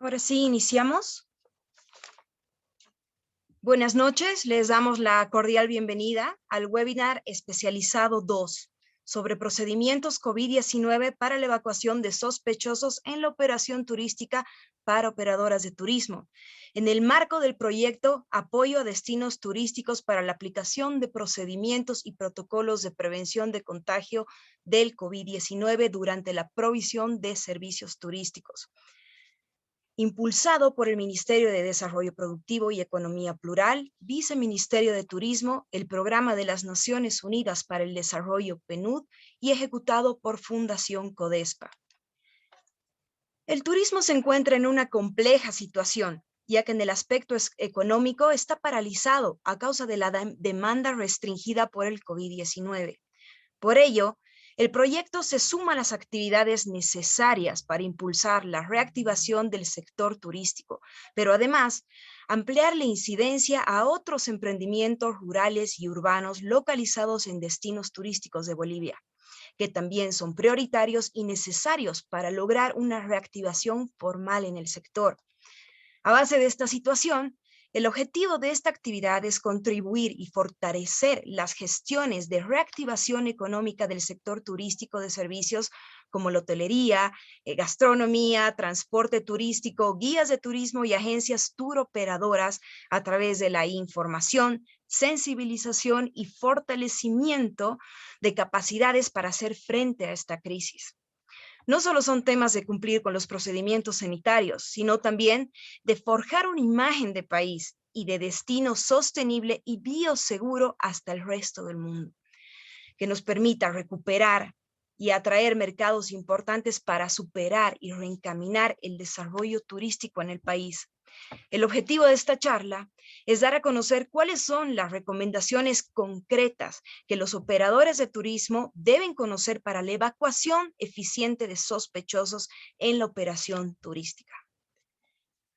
Ahora sí, iniciamos. Buenas noches, les damos la cordial bienvenida al webinar especializado 2 sobre procedimientos COVID-19 para la evacuación de sospechosos en la operación turística para operadoras de turismo, en el marco del proyecto Apoyo a Destinos Turísticos para la aplicación de procedimientos y protocolos de prevención de contagio del COVID-19 durante la provisión de servicios turísticos. Impulsado por el Ministerio de Desarrollo Productivo y Economía Plural, Viceministerio de Turismo, el Programa de las Naciones Unidas para el Desarrollo PNUD y ejecutado por Fundación Codespa. El turismo se encuentra en una compleja situación, ya que en el aspecto económico está paralizado a causa de la demanda restringida por el COVID-19. Por ello, el proyecto se suma a las actividades necesarias para impulsar la reactivación del sector turístico, pero además ampliar la incidencia a otros emprendimientos rurales y urbanos localizados en destinos turísticos de Bolivia, que también son prioritarios y necesarios para lograr una reactivación formal en el sector. A base de esta situación, el objetivo de esta actividad es contribuir y fortalecer las gestiones de reactivación económica del sector turístico de servicios como la hotelería, gastronomía, transporte turístico, guías de turismo y agencias turoperadoras a través de la información, sensibilización y fortalecimiento de capacidades para hacer frente a esta crisis. No solo son temas de cumplir con los procedimientos sanitarios, sino también de forjar una imagen de país y de destino sostenible y bioseguro hasta el resto del mundo, que nos permita recuperar y atraer mercados importantes para superar y reencaminar el desarrollo turístico en el país. El objetivo de esta charla es dar a conocer cuáles son las recomendaciones concretas que los operadores de turismo deben conocer para la evacuación eficiente de sospechosos en la operación turística.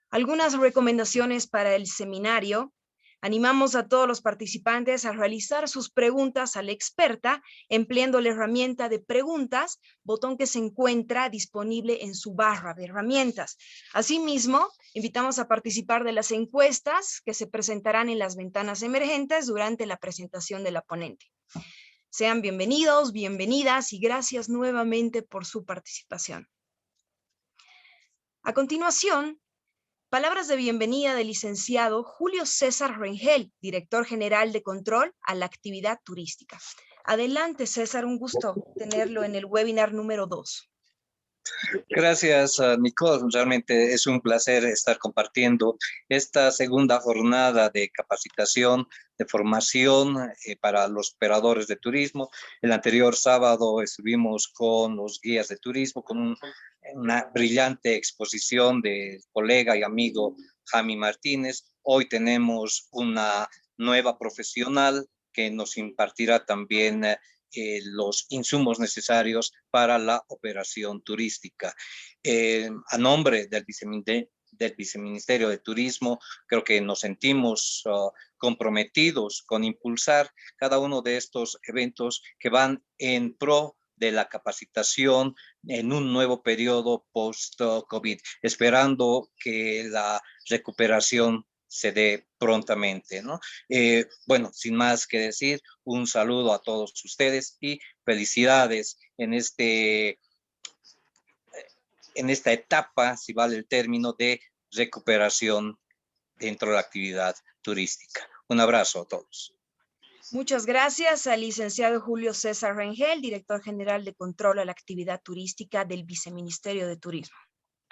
Algunas recomendaciones para el seminario. Animamos a todos los participantes a realizar sus preguntas a la experta empleando la herramienta de preguntas, botón que se encuentra disponible en su barra de herramientas. Asimismo, invitamos a participar de las encuestas que se presentarán en las ventanas emergentes durante la presentación de la ponente. Sean bienvenidos, bienvenidas y gracias nuevamente por su participación. A continuación, palabras de bienvenida del licenciado Julio César Rengel, director general de control a la actividad turística. Adelante, César, un gusto tenerlo en el webinar número 2. Gracias, Nicole. Realmente es un placer estar compartiendo esta segunda jornada de capacitación, de formación para los operadores de turismo. El anterior sábado estuvimos con los guías de turismo, con una brillante exposición del colega y amigo Jami Martínez. Hoy tenemos una nueva profesional que nos impartirá también los insumos necesarios para la operación turística. A nombre del Viceministerio de Turismo, creo que nos sentimos comprometidos con impulsar cada uno de estos eventos que van en pro de la capacitación en un nuevo periodo post-COVID, esperando que la recuperación se dé prontamente, ¿no? Bueno, sin más que decir, un saludo a todos ustedes y felicidades en esta etapa, si vale el término, de recuperación dentro de la actividad turística. Un abrazo a todos. Muchas gracias al licenciado Julio César Rengel, director general de control a la actividad turística del Viceministerio de Turismo.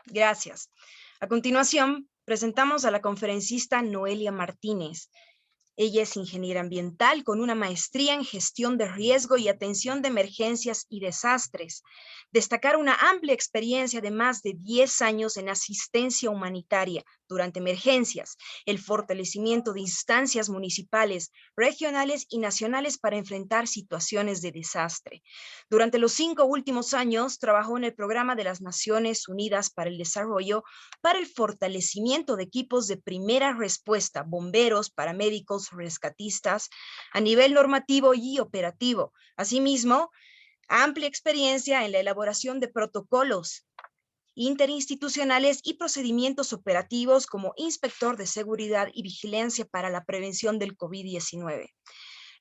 Gracias. A continuación, presentamos a la conferencista Noelia Martínez. Ella es ingeniera ambiental con una maestría en gestión de riesgo y atención de emergencias y desastres. Destacar una amplia experiencia de más de 10 años en asistencia humanitaria durante emergencias, el fortalecimiento de instancias municipales, regionales y nacionales para enfrentar situaciones de desastre. Durante los 5 últimos años trabajó en el Programa de las Naciones Unidas para el Desarrollo para el fortalecimiento de equipos de primera respuesta, bomberos, paramédicos, rescatistas, a nivel normativo y operativo. Asimismo, amplia experiencia en la elaboración de protocolos interinstitucionales y procedimientos operativos como inspector de seguridad y vigilancia para la prevención del COVID-19.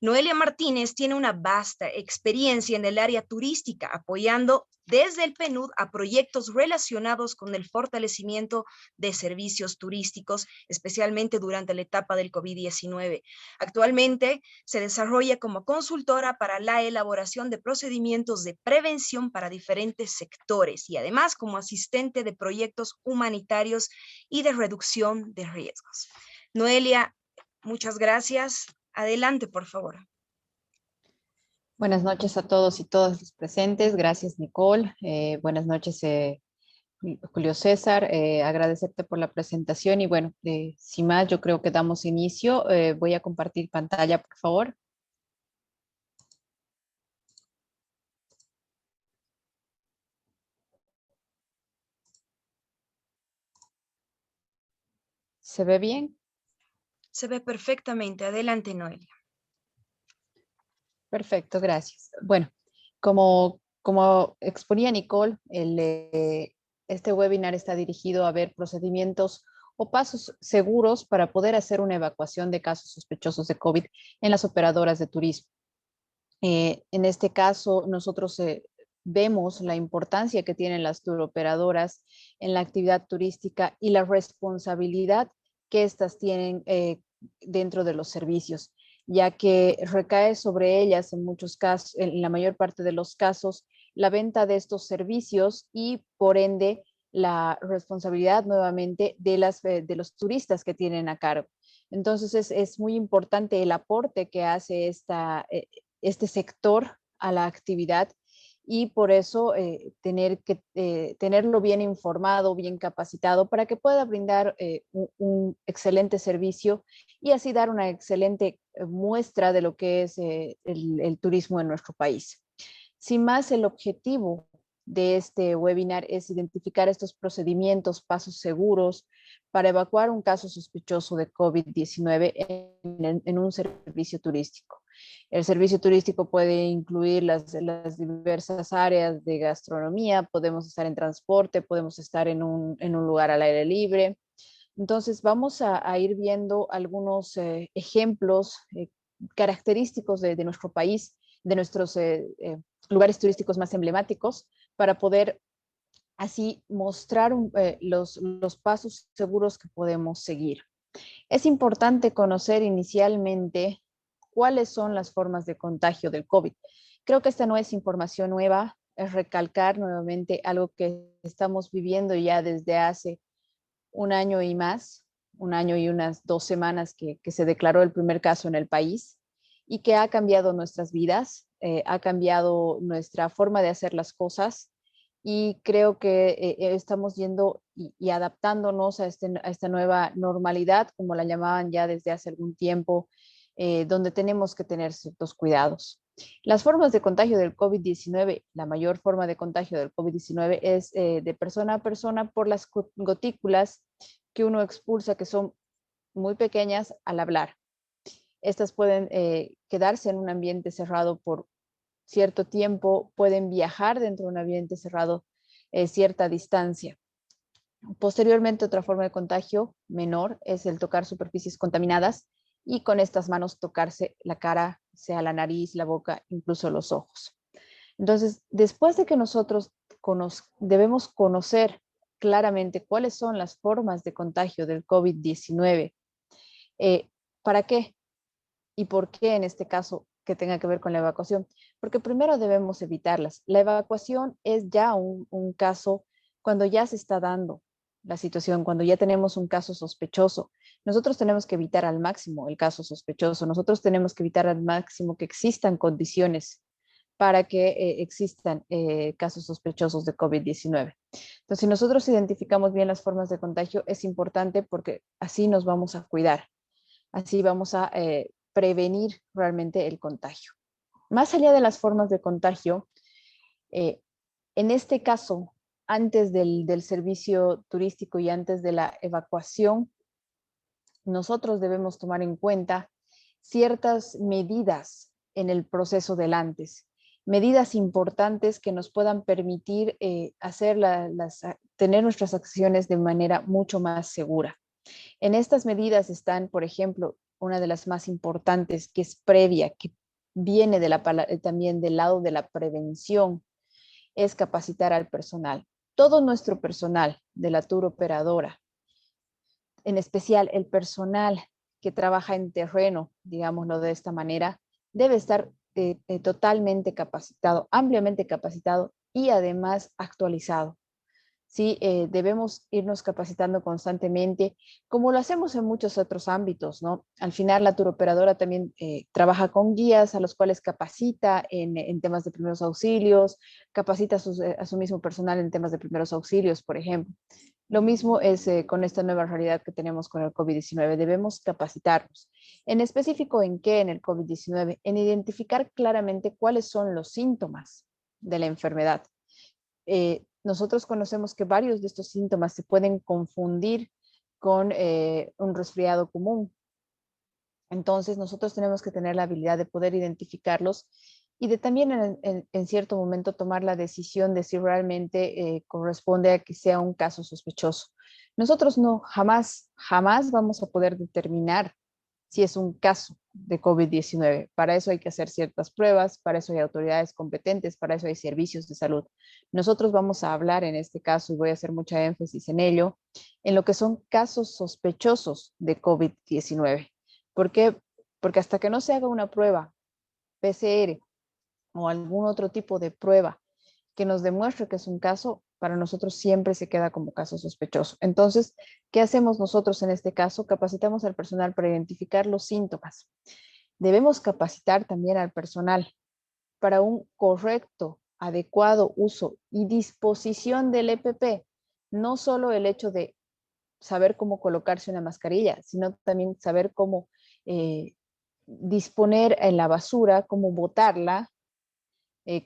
Noelia Martínez tiene una vasta experiencia en el área turística, apoyando desde el PNUD a proyectos relacionados con el fortalecimiento de servicios turísticos, especialmente durante la etapa del COVID-19. Actualmente se desarrolla como consultora para la elaboración de procedimientos de prevención para diferentes sectores y además como asistente de proyectos humanitarios y de reducción de riesgos. Noelia, muchas gracias. Adelante, por favor. Buenas noches a todos y todas los presentes. Gracias, Nicole. Buenas noches, Julio César. Agradecerte por la presentación y bueno, sin más, yo creo que damos inicio. Voy a compartir pantalla, por favor. ¿Se ve bien? Se ve perfectamente. Adelante, Noelia. Perfecto, gracias. Bueno, como exponía Nicole, este webinar está dirigido a ver procedimientos o pasos seguros para poder hacer una evacuación de casos sospechosos de COVID en las operadoras de turismo. En este caso, nosotros vemos la importancia que tienen las turoperadoras en la actividad turística y la responsabilidad que éstas tienen dentro de los servicios, ya que recae sobre ellas en muchos casos, en la mayor parte de los casos, la venta de estos servicios y por ende la responsabilidad nuevamente de los turistas que tienen a cargo. Entonces es muy importante el aporte que hace este sector a la actividad y por eso tenerlo bien informado, bien capacitado para que pueda brindar un excelente servicio y así dar una excelente muestra de lo que es el turismo en nuestro país. Sin más, el objetivo de este webinar es identificar estos procedimientos, pasos seguros para evacuar un caso sospechoso de COVID-19 en un servicio turístico. El servicio turístico puede incluir las diversas áreas de gastronomía, podemos estar en transporte, podemos estar en un lugar al aire libre. Entonces vamos a ir viendo algunos ejemplos característicos de nuestro país, de nuestros lugares turísticos más emblemáticos, para poder así mostrar los pasos seguros que podemos seguir. Es importante conocer inicialmente cuáles son las formas de contagio del COVID. Creo que esta no es información nueva, es recalcar nuevamente algo que estamos viviendo ya desde hace un año y más, un año y unas 2 semanas que se declaró el primer caso en el país y que ha cambiado nuestras vidas, ha cambiado nuestra forma de hacer las cosas y creo que estamos yendo y adaptándonos a esta nueva normalidad, como la llamaban ya desde hace algún tiempo, donde tenemos que tener ciertos cuidados. Las formas de contagio del COVID-19, la mayor forma de contagio del COVID-19 es de persona a persona por las gotículas que uno expulsa, que son muy pequeñas al hablar. Estas pueden quedarse en un ambiente cerrado por cierto tiempo, pueden viajar dentro de un ambiente cerrado cierta distancia. Posteriormente, otra forma de contagio menor es el tocar superficies contaminadas y con estas manos tocarse la cara, sea la nariz, la boca, incluso los ojos. Entonces, después de que nosotros debemos conocer claramente cuáles son las formas de contagio del COVID-19, ¿para qué? ¿Y por qué en este caso que tenga que ver con la evacuación? Porque primero debemos evitarlas. La evacuación es ya un caso cuando ya se está dando la situación, cuando ya tenemos un caso sospechoso. Nosotros tenemos que evitar al máximo el caso sospechoso. Nosotros tenemos que evitar al máximo que existan condiciones para que existan casos sospechosos de COVID-19. Entonces, si nosotros identificamos bien las formas de contagio, es importante porque así nos vamos a cuidar. Así vamos a prevenir realmente el contagio. Más allá de las formas de contagio, en este caso, antes del servicio turístico y antes de la evacuación, nosotros debemos tomar en cuenta ciertas medidas en el proceso del antes. medidas importantes que nos puedan permitir tener nuestras acciones de manera mucho más segura. En estas medidas están, por ejemplo, una de las más importantes, que es previa, que viene también del lado de la prevención, es capacitar al personal. Todo nuestro personal de la tour operadora, en especial el personal que trabaja en terreno, digámoslo de esta manera, debe estar totalmente capacitado, ampliamente capacitado y además actualizado. Sí, debemos irnos capacitando constantemente, como lo hacemos en muchos otros ámbitos, ¿no? Al final, la turoperadora también trabaja con guías a los cuales capacita en temas de primeros auxilios, capacita a su mismo personal en temas de primeros auxilios, por ejemplo. Lo mismo es con esta nueva realidad que tenemos con el COVID-19. Debemos capacitarnos. En específico, ¿en qué? En el COVID-19, en identificar claramente cuáles son los síntomas de la enfermedad. Nosotros conocemos que varios de estos síntomas se pueden confundir con un resfriado común. Entonces, nosotros tenemos que tener la habilidad de poder identificarlos y de también en cierto momento tomar la decisión de si realmente corresponde a que sea un caso sospechoso. Nosotros jamás vamos a poder determinar si es un caso de COVID-19. Para eso hay que hacer ciertas pruebas, para eso hay autoridades competentes, para eso hay servicios de salud. Nosotros vamos a hablar en este caso, y voy a hacer mucha énfasis en ello, en lo que son casos sospechosos de COVID-19. ¿Por qué? Porque hasta que no se haga una prueba PCR o algún otro tipo de prueba que nos demuestre que es un caso, para nosotros siempre se queda como caso sospechoso. Entonces, ¿qué hacemos nosotros en este caso? Capacitamos al personal para identificar los síntomas. Debemos capacitar también al personal para un correcto, adecuado uso y disposición del EPP. No solo el hecho de saber cómo colocarse una mascarilla, sino también saber cómo disponer en la basura, cómo botarla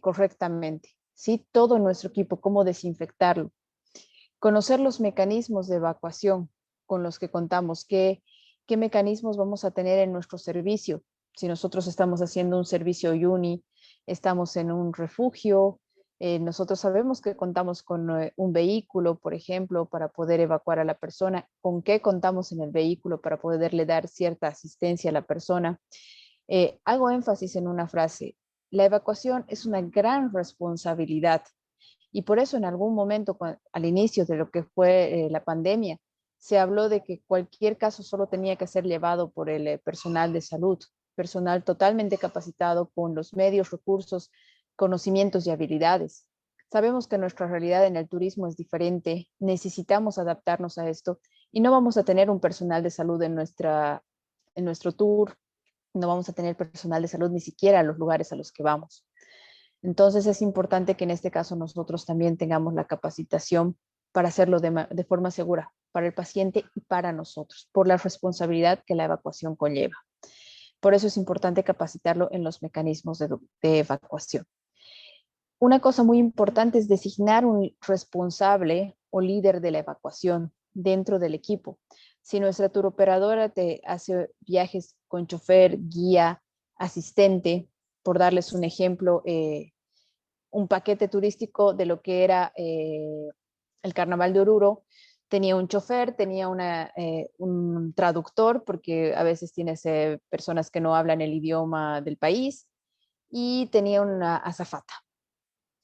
correctamente. ¿Sí? Todo nuestro equipo, cómo desinfectarlo. Conocer los mecanismos de evacuación con los que contamos, qué mecanismos vamos a tener en nuestro servicio. Si nosotros estamos haciendo un servicio UNI, estamos en un refugio, nosotros sabemos que contamos con un vehículo, por ejemplo, para poder evacuar a la persona. ¿Con qué contamos en el vehículo para poderle dar cierta asistencia a la persona? Hago énfasis en una frase. La evacuación es una gran responsabilidad y por eso en algún momento, al inicio de lo que fue la pandemia, se habló de que cualquier caso solo tenía que ser llevado por el personal de salud, personal totalmente capacitado con los medios, recursos, conocimientos y habilidades. Sabemos que nuestra realidad en el turismo es diferente, necesitamos adaptarnos a esto y no vamos a tener un personal de salud en nuestro tour, no vamos a tener personal de salud ni siquiera en los lugares a los que vamos. Entonces es importante que en este caso nosotros también tengamos la capacitación para hacerlo de forma segura para el paciente y para nosotros, por la responsabilidad que la evacuación conlleva. Por eso es importante capacitarlo en los mecanismos de evacuación. Una cosa muy importante es designar un responsable o líder de la evacuación dentro del equipo. Si nuestra turoperadora te hace viajes con chofer, guía, asistente, por darles un ejemplo, un paquete turístico de lo que era el Carnaval de Oruro, tenía un chofer, tenía un traductor, porque a veces tienes personas que no hablan el idioma del país, y tenía una azafata.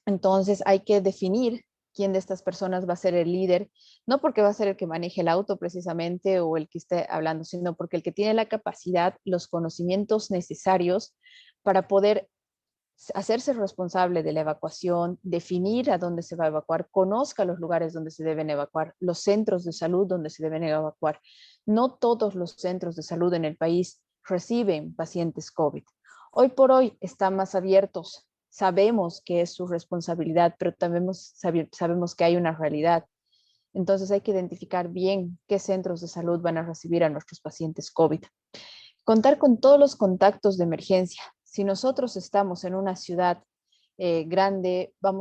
Entonces hay que definir quién de estas personas va a ser el líder, no porque va a ser el que maneje el auto precisamente o el que esté hablando, sino porque el que tiene la capacidad, los conocimientos necesarios para poder hacerse responsable de la evacuación, definir a dónde se va a evacuar, conozca los lugares donde se deben evacuar, los centros de salud donde se deben evacuar. No todos los centros de salud en el país reciben pacientes COVID. Hoy por hoy están más abiertos. Sabemos que es su responsabilidad, pero también sabemos que hay una realidad. Entonces hay que identificar bien qué centros de salud van a recibir a nuestros pacientes COVID. Contar con todos los contactos de emergencia. Si nosotros estamos en una ciudad grande, va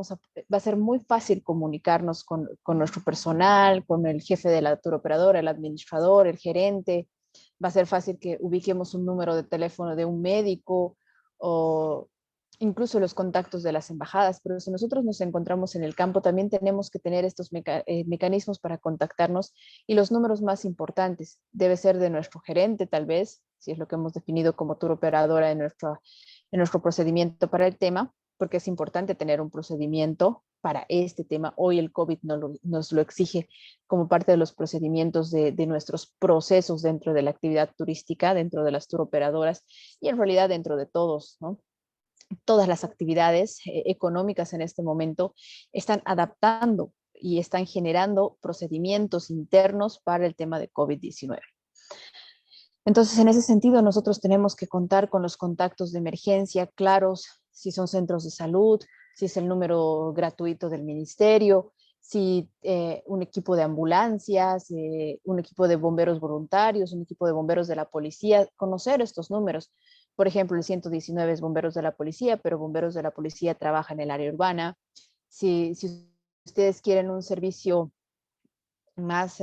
a ser muy fácil comunicarnos con nuestro personal, con el jefe de la turoperadora, el administrador, el gerente. Va a ser fácil que ubiquemos un número de teléfono de un médico incluso los contactos de las embajadas, pero si nosotros nos encontramos en el campo, también tenemos que tener estos mecanismos para contactarnos, y los números más importantes debe ser de nuestro gerente, tal vez, si es lo que hemos definido como tour operadora en nuestro procedimiento para el tema, porque es importante tener un procedimiento para este tema. Hoy el COVID nos lo exige como parte de los procedimientos de nuestros procesos dentro de la actividad turística, dentro de las tour operadoras y en realidad dentro de todos, ¿no? Todas las actividades económicas en este momento están adaptando y están generando procedimientos internos para el tema de COVID-19. Entonces, en ese sentido, nosotros tenemos que contar con los contactos de emergencia claros, si son centros de salud, si es el número gratuito del ministerio, si un equipo de ambulancias, un equipo de bomberos voluntarios, un equipo de bomberos de la policía, conocer estos números. Por ejemplo, el 119 es bomberos de la policía, pero bomberos de la policía trabajan en el área urbana. Si ustedes quieren un servicio más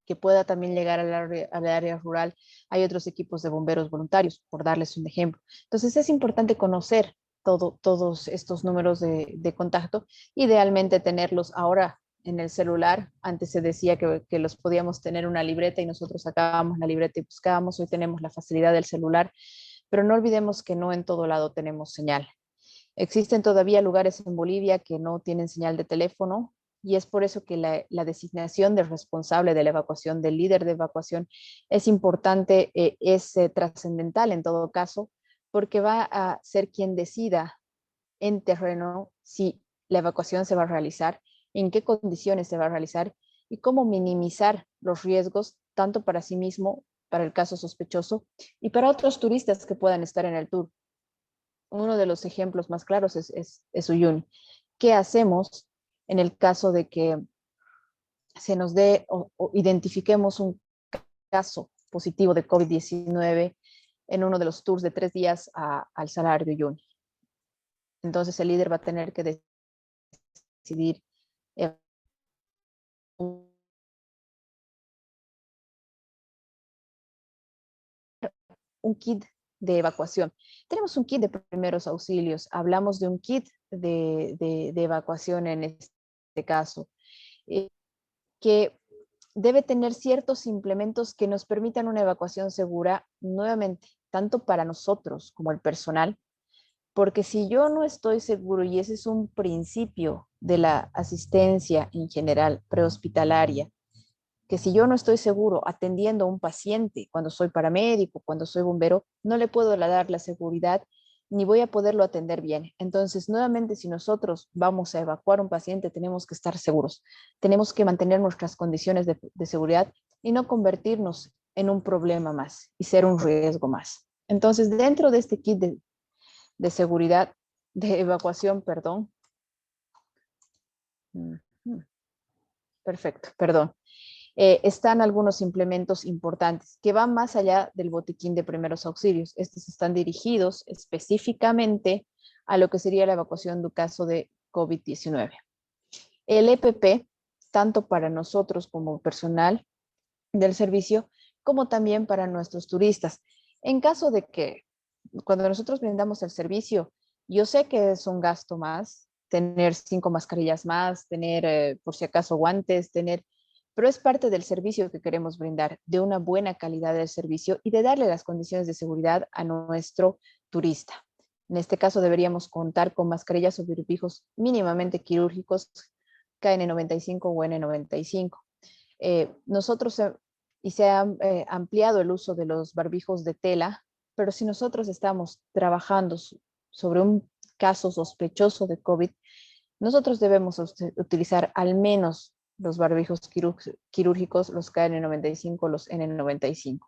que pueda también llegar al área rural, hay otros equipos de bomberos voluntarios, por darles un ejemplo. Entonces es importante conocer todos estos números de contacto, idealmente tenerlos ahora en el celular. Antes se decía que los podíamos tener en una libreta y nosotros sacábamos la libreta y buscábamos. Hoy tenemos la facilidad del celular, pero no olvidemos que no en todo lado tenemos señal. Existen todavía lugares en Bolivia que no tienen señal de teléfono, y es por eso que la designación del responsable de la evacuación, del líder de evacuación, es importante, es trascendental en todo caso, porque va a ser quien decida en terreno si la evacuación se va a realizar, en qué condiciones se va a realizar y cómo minimizar los riesgos, tanto para sí mismo, para el caso sospechoso, y para otros turistas que puedan estar en el tour. Uno de los ejemplos más claros es Uyuni. ¿Qué hacemos en el caso de que se nos dé o identifiquemos un caso positivo de COVID-19 en uno de los tours de 3 días al Salar de Uyuni? Entonces el líder va a tener que decidir un kit de evacuación. Tenemos un kit de primeros auxilios, hablamos de un kit de evacuación en este caso, que debe tener ciertos implementos que nos permitan una evacuación segura, nuevamente, tanto para nosotros como el personal, porque si yo no estoy seguro, y ese es un principio de la asistencia en general prehospitalaria, que si yo no estoy seguro atendiendo a un paciente, cuando soy paramédico, cuando soy bombero, no le puedo dar la seguridad ni voy a poderlo atender bien. Entonces, nuevamente, si nosotros vamos a evacuar a un paciente, tenemos que estar seguros. Tenemos que mantener nuestras condiciones de seguridad y no convertirnos en un problema más y ser un riesgo más. Entonces, dentro de este kit de seguridad, de evacuación, perdón. Perfecto, perdón. Están algunos implementos importantes que van más allá del botiquín de primeros auxilios. Estos están dirigidos específicamente a lo que sería la evacuación de caso de COVID-19. El EPP, tanto para nosotros como personal del servicio, como también para nuestros turistas. En caso de que cuando nosotros brindamos el servicio, yo sé que es un gasto más, tener 5 mascarillas más, tener por si acaso guantes, pero es parte del servicio que queremos brindar, de una buena calidad del servicio y de darle las condiciones de seguridad a nuestro turista. En este caso deberíamos contar con mascarillas o barbijos mínimamente quirúrgicos, KN95 o N95. Nosotros y se ha ampliado el uso de los barbijos de tela, pero si nosotros estamos trabajando sobre un caso sospechoso de COVID, nosotros debemos utilizar al menos los barbijos quirúrgicos, los KN95, los N95,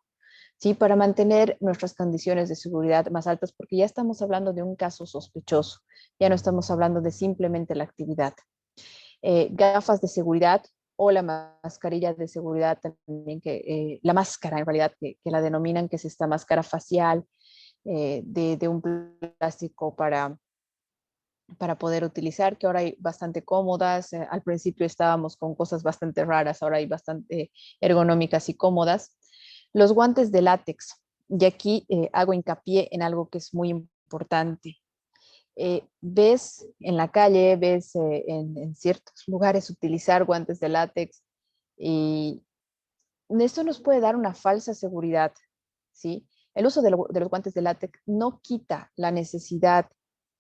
¿sí? Para mantener nuestras condiciones de seguridad más altas, porque ya estamos hablando de un caso sospechoso, ya no estamos hablando de simplemente la actividad. Gafas de seguridad o la mascarilla de seguridad también, la máscara en realidad, que la denominan, que es esta máscara facial de un plástico para poder utilizar, que ahora hay bastante cómodas. Al principio estábamos con cosas bastante raras, ahora hay bastante ergonómicas y cómodas. Los guantes de látex, y aquí hago hincapié en algo que es muy importante. ves en la calle, ves en ciertos lugares utilizar guantes de látex y esto nos puede dar una falsa seguridad, ¿sí? El uso de los guantes de látex no quita la necesidad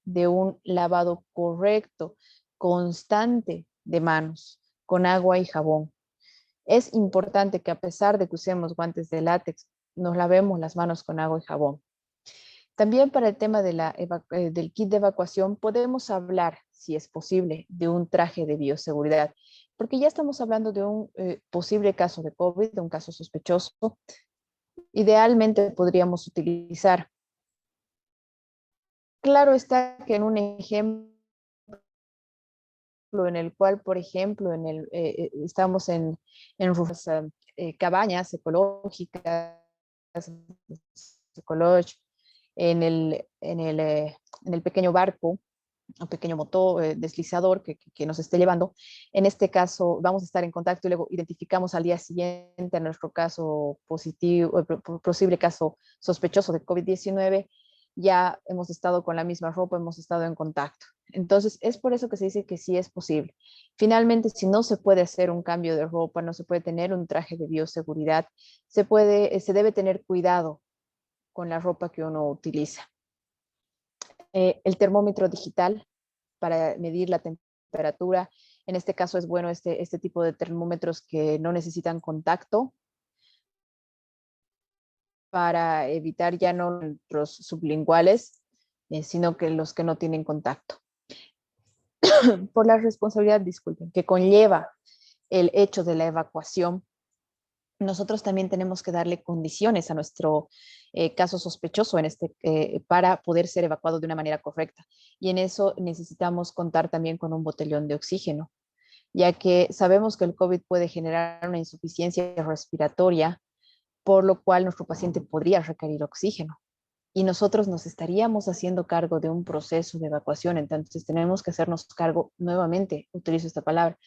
de un lavado correcto, constante de manos, con agua y jabón. Es importante que a pesar de que usemos guantes de látex, nos lavemos las manos con agua y jabón. También para el tema de del kit de evacuación podemos hablar, si es posible, de un traje de bioseguridad, porque ya estamos hablando de un posible caso de COVID, de un caso sospechoso. Idealmente podríamos utilizar. Claro está que en un ejemplo en el cual, por ejemplo, estamos en cabañas ecológicas, en el pequeño barco, un pequeño motor deslizador que nos esté llevando. En este caso vamos a estar en contacto y luego identificamos al día siguiente a nuestro caso positivo, posible caso sospechoso de COVID-19, ya hemos estado con la misma ropa, hemos estado en contacto. Entonces, es por eso que se dice que sí es posible. Finalmente, si no se puede hacer un cambio de ropa, no se puede tener un traje de bioseguridad, se debe tener cuidado con la ropa que uno utiliza. El termómetro digital para medir la temperatura. En este caso es bueno este tipo de termómetros que no necesitan contacto para evitar ya no los sublinguales, sino que los que no tienen contacto. Por la responsabilidad, disculpen, que conlleva el hecho de la evacuación, nosotros también tenemos que darle condiciones a nuestro caso sospechoso para poder ser evacuado de una manera correcta. Y en eso necesitamos contar también con un botellón de oxígeno, ya que sabemos que el COVID puede generar una insuficiencia respiratoria, por lo cual nuestro paciente podría requerir oxígeno. Y nosotros nos estaríamos haciendo cargo de un proceso de evacuación, entonces tenemos que hacernos cargo nuevamente, utilizo esta palabra,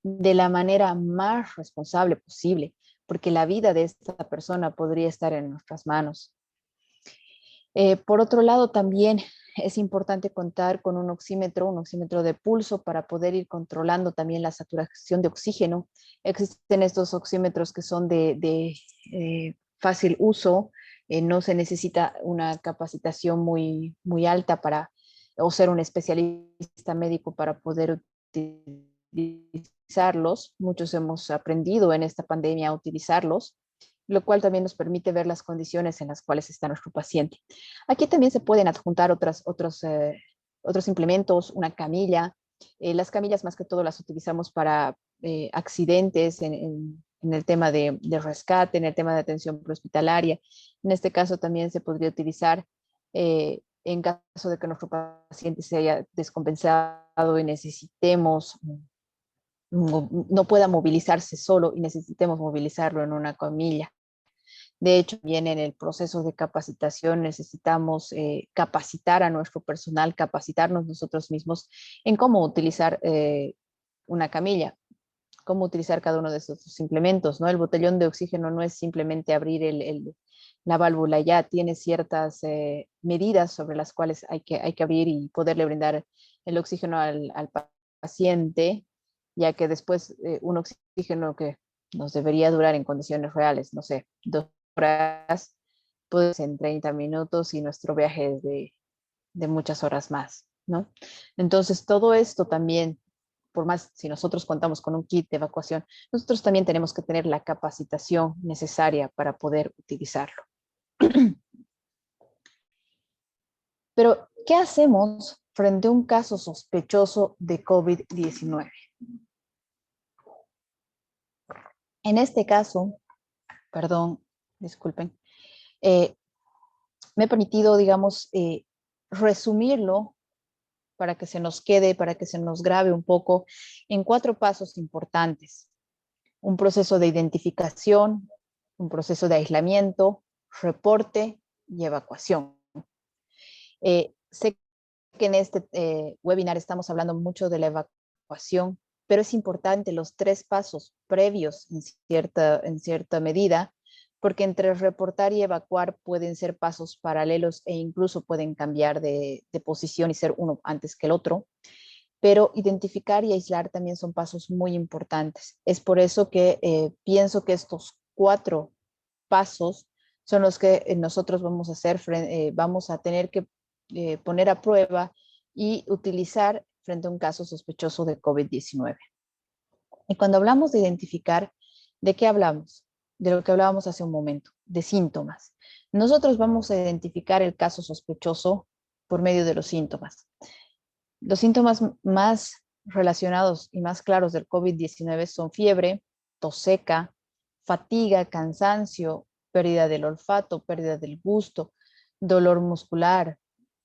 de la manera más responsable posible, porque la vida de esta persona podría estar en nuestras manos. Por otro lado, también es importante contar con un oxímetro de pulso para poder ir controlando también la saturación de oxígeno. Existen estos oxímetros que son de fácil uso, no se necesita una capacitación muy alta o ser un especialista médico para poder utilizarlos. Muchos hemos aprendido en esta pandemia a utilizarlos, lo cual también nos permite ver las condiciones en las cuales está nuestro paciente. Aquí también se pueden adjuntar otros implementos, una camilla. Las camillas más que todo las utilizamos para accidentes en el tema de rescate, en el tema de atención prehospitalaria. En este caso también se podría utilizar en caso de que nuestro paciente se haya descompensado y necesitemos, no pueda movilizarse solo y necesitemos movilizarlo en una camilla. De hecho, también en el proceso de capacitación necesitamos capacitar a nuestro personal, capacitarnos nosotros mismos en cómo utilizar una camilla, cómo utilizar cada uno de esos implementos, ¿no? El botellón de oxígeno no es simplemente abrir la válvula, ya tiene ciertas medidas sobre las cuales hay que abrir y poderle brindar el oxígeno al paciente, ya que después un oxígeno que nos debería durar en condiciones reales, no sé, 2 horas, pues en 30 minutos y nuestro viaje es de muchas horas más, ¿no? Entonces, todo esto también, por más si nosotros contamos con un kit de evacuación, nosotros también tenemos que tener la capacitación necesaria para poder utilizarlo. Pero, ¿qué hacemos frente a un caso sospechoso de COVID-19? En este caso, perdón, disculpen, me he permitido, digamos, resumirlo para que se nos quede, para que se nos grabe un poco en 4 pasos importantes. Un proceso de identificación, un proceso de aislamiento, reporte y evacuación. Sé que en este webinar estamos hablando mucho de la evacuación, pero es importante los 3 pasos previos en cierta medida porque entre reportar y evacuar pueden ser pasos paralelos e incluso pueden cambiar de posición y ser uno antes que el otro, pero identificar y aislar también son pasos muy importantes. Es por eso que pienso que estos 4 pasos son los que nosotros vamos a hacer, vamos a tener que poner a prueba y utilizar frente a un caso sospechoso de COVID-19. Y cuando hablamos de identificar, ¿de qué hablamos? De lo que hablábamos hace un momento, de síntomas. Nosotros vamos a identificar el caso sospechoso por medio de los síntomas. Los síntomas más relacionados y más claros del COVID-19 son fiebre, tos seca, fatiga, cansancio, pérdida del olfato, pérdida del gusto, dolor muscular,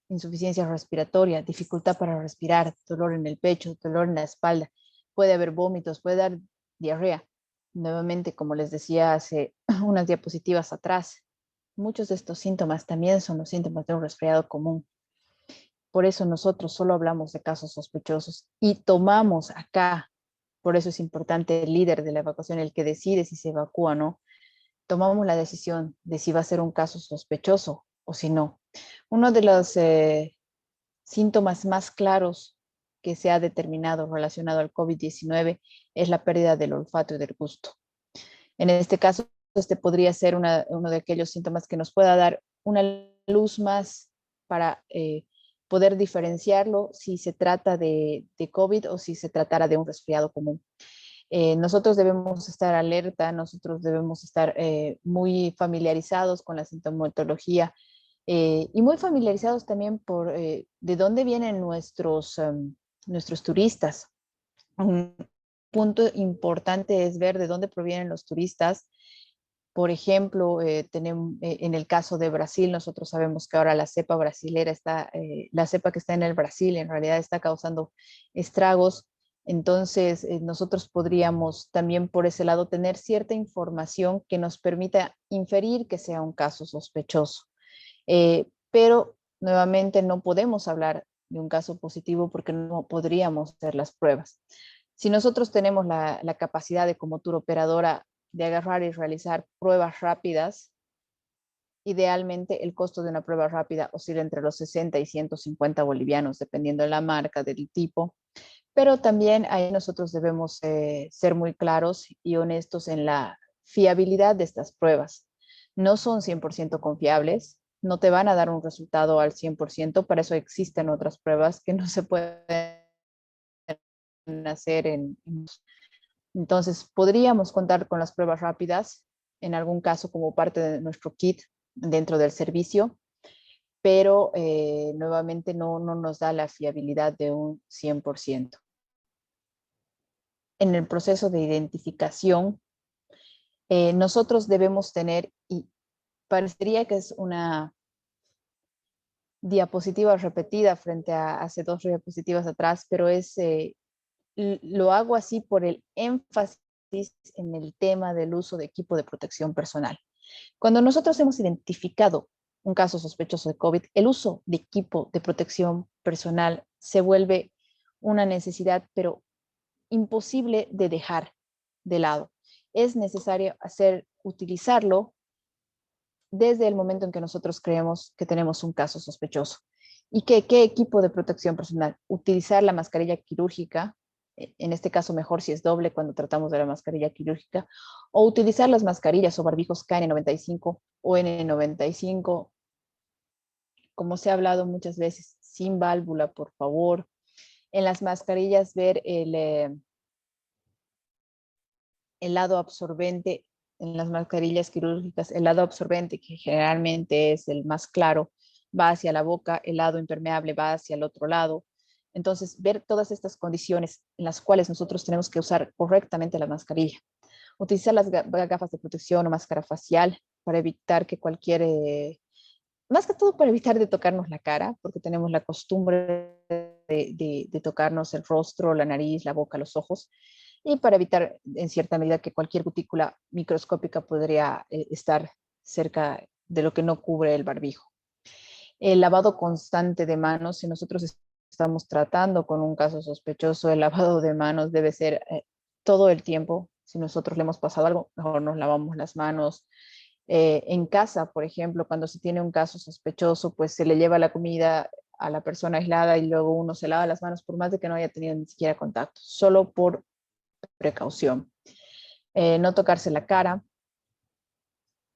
insuficiencia respiratoria, dificultad para respirar, dolor en el pecho, dolor en la espalda. Puede haber vómitos, puede dar diarrea. Nuevamente, como les decía hace unas diapositivas atrás, muchos de estos síntomas también son los síntomas de un resfriado común. Por eso nosotros solo hablamos de casos sospechosos y tomamos acá, por eso es importante el líder de la evacuación, el que decide si se evacúa o no, tomamos la decisión de si va a ser un caso sospechoso o si no. Uno de los síntomas más claros que se ha determinado relacionado al COVID-19 es la pérdida del olfato y del gusto. En este caso, este podría ser uno de aquellos síntomas que nos pueda dar una luz más para poder diferenciarlo si se trata de COVID o si se tratara de un resfriado común. Nosotros debemos estar alerta, nosotros debemos estar muy familiarizados con la sintomatología y muy familiarizados también por de dónde vienen nuestros turistas. Un punto importante es ver de dónde provienen los turistas. Por ejemplo, en el caso de Brasil, nosotros sabemos que ahora la cepa brasilera la cepa que está en el Brasil en realidad está causando estragos. Entonces, nosotros podríamos también por ese lado tener cierta información que nos permita inferir que sea un caso sospechoso. Pero nuevamente no podemos hablar de un caso positivo porque no podríamos hacer las pruebas. Si nosotros tenemos la capacidad de como tour operadora de agarrar y realizar pruebas rápidas, idealmente el costo de una prueba rápida oscila entre los 60 y 150 bolivianos, dependiendo de la marca, del tipo. Pero también ahí nosotros debemos ser muy claros y honestos en la fiabilidad de estas pruebas. No son 100% confiables, no te van a dar un resultado al 100%, para eso existen otras pruebas que no se pueden hacer entonces, podríamos contar con las pruebas rápidas, en algún caso como parte de nuestro kit dentro del servicio, pero nuevamente no nos da la fiabilidad de un 100%. En el proceso de identificación, nosotros debemos tener, y parecería que es una diapositiva repetida frente a hace 2 diapositivas atrás, pero lo hago así por el énfasis en el tema del uso de equipo de protección personal. Cuando nosotros hemos identificado un caso sospechoso de COVID, el uso de equipo de protección personal se vuelve una necesidad, pero imposible de dejar de lado. Es necesario utilizarlo desde el momento en que nosotros creemos que tenemos un caso sospechoso. ¿Y qué equipo de protección personal? Utilizar la mascarilla quirúrgica, en este caso mejor si es doble cuando tratamos de la mascarilla quirúrgica, o utilizar las mascarillas o barbijos KN95 o N95, como se ha hablado muchas veces, sin válvula, por favor. En las mascarillas ver el lado absorbente, en las mascarillas quirúrgicas, el lado absorbente, que generalmente es el más claro, va hacia la boca, el lado impermeable va hacia el otro lado. Entonces, ver todas estas condiciones en las cuales nosotros tenemos que usar correctamente la mascarilla. Utilizar las gafas de protección o máscara facial para evitar que más que todo para evitar de tocarnos la cara, porque tenemos la costumbre de tocarnos el rostro, la nariz, la boca, los ojos, y para evitar en cierta medida que cualquier cutícula microscópica podría estar cerca de lo que no cubre el barbijo. El lavado constante de manos, si nosotros estamos tratando con un caso sospechoso, el lavado de manos debe ser todo el tiempo. Si nosotros le hemos pasado algo, mejor nos lavamos las manos. En casa, por ejemplo, cuando se tiene un caso sospechoso, pues se le lleva la comida a la persona aislada y luego uno se lava las manos por más de que no haya tenido ni siquiera contacto, solo por precaución. No tocarse la cara.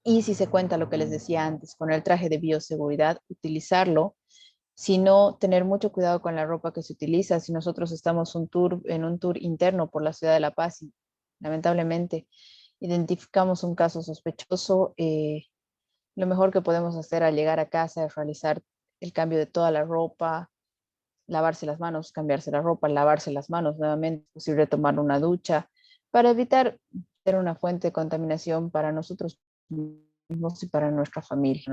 Y si se cuenta lo que les decía antes, con el traje de bioseguridad, utilizarlo, sino tener mucho cuidado con la ropa que se utiliza. Si nosotros estamos en un tour interno por la ciudad de La Paz y lamentablemente identificamos un caso sospechoso, lo mejor que podemos hacer al llegar a casa es realizar el cambio de toda la ropa, lavarse las manos, cambiarse la ropa, lavarse las manos nuevamente, posible tomar una ducha, para evitar tener una fuente de contaminación para nosotros mismos y para nuestra familia.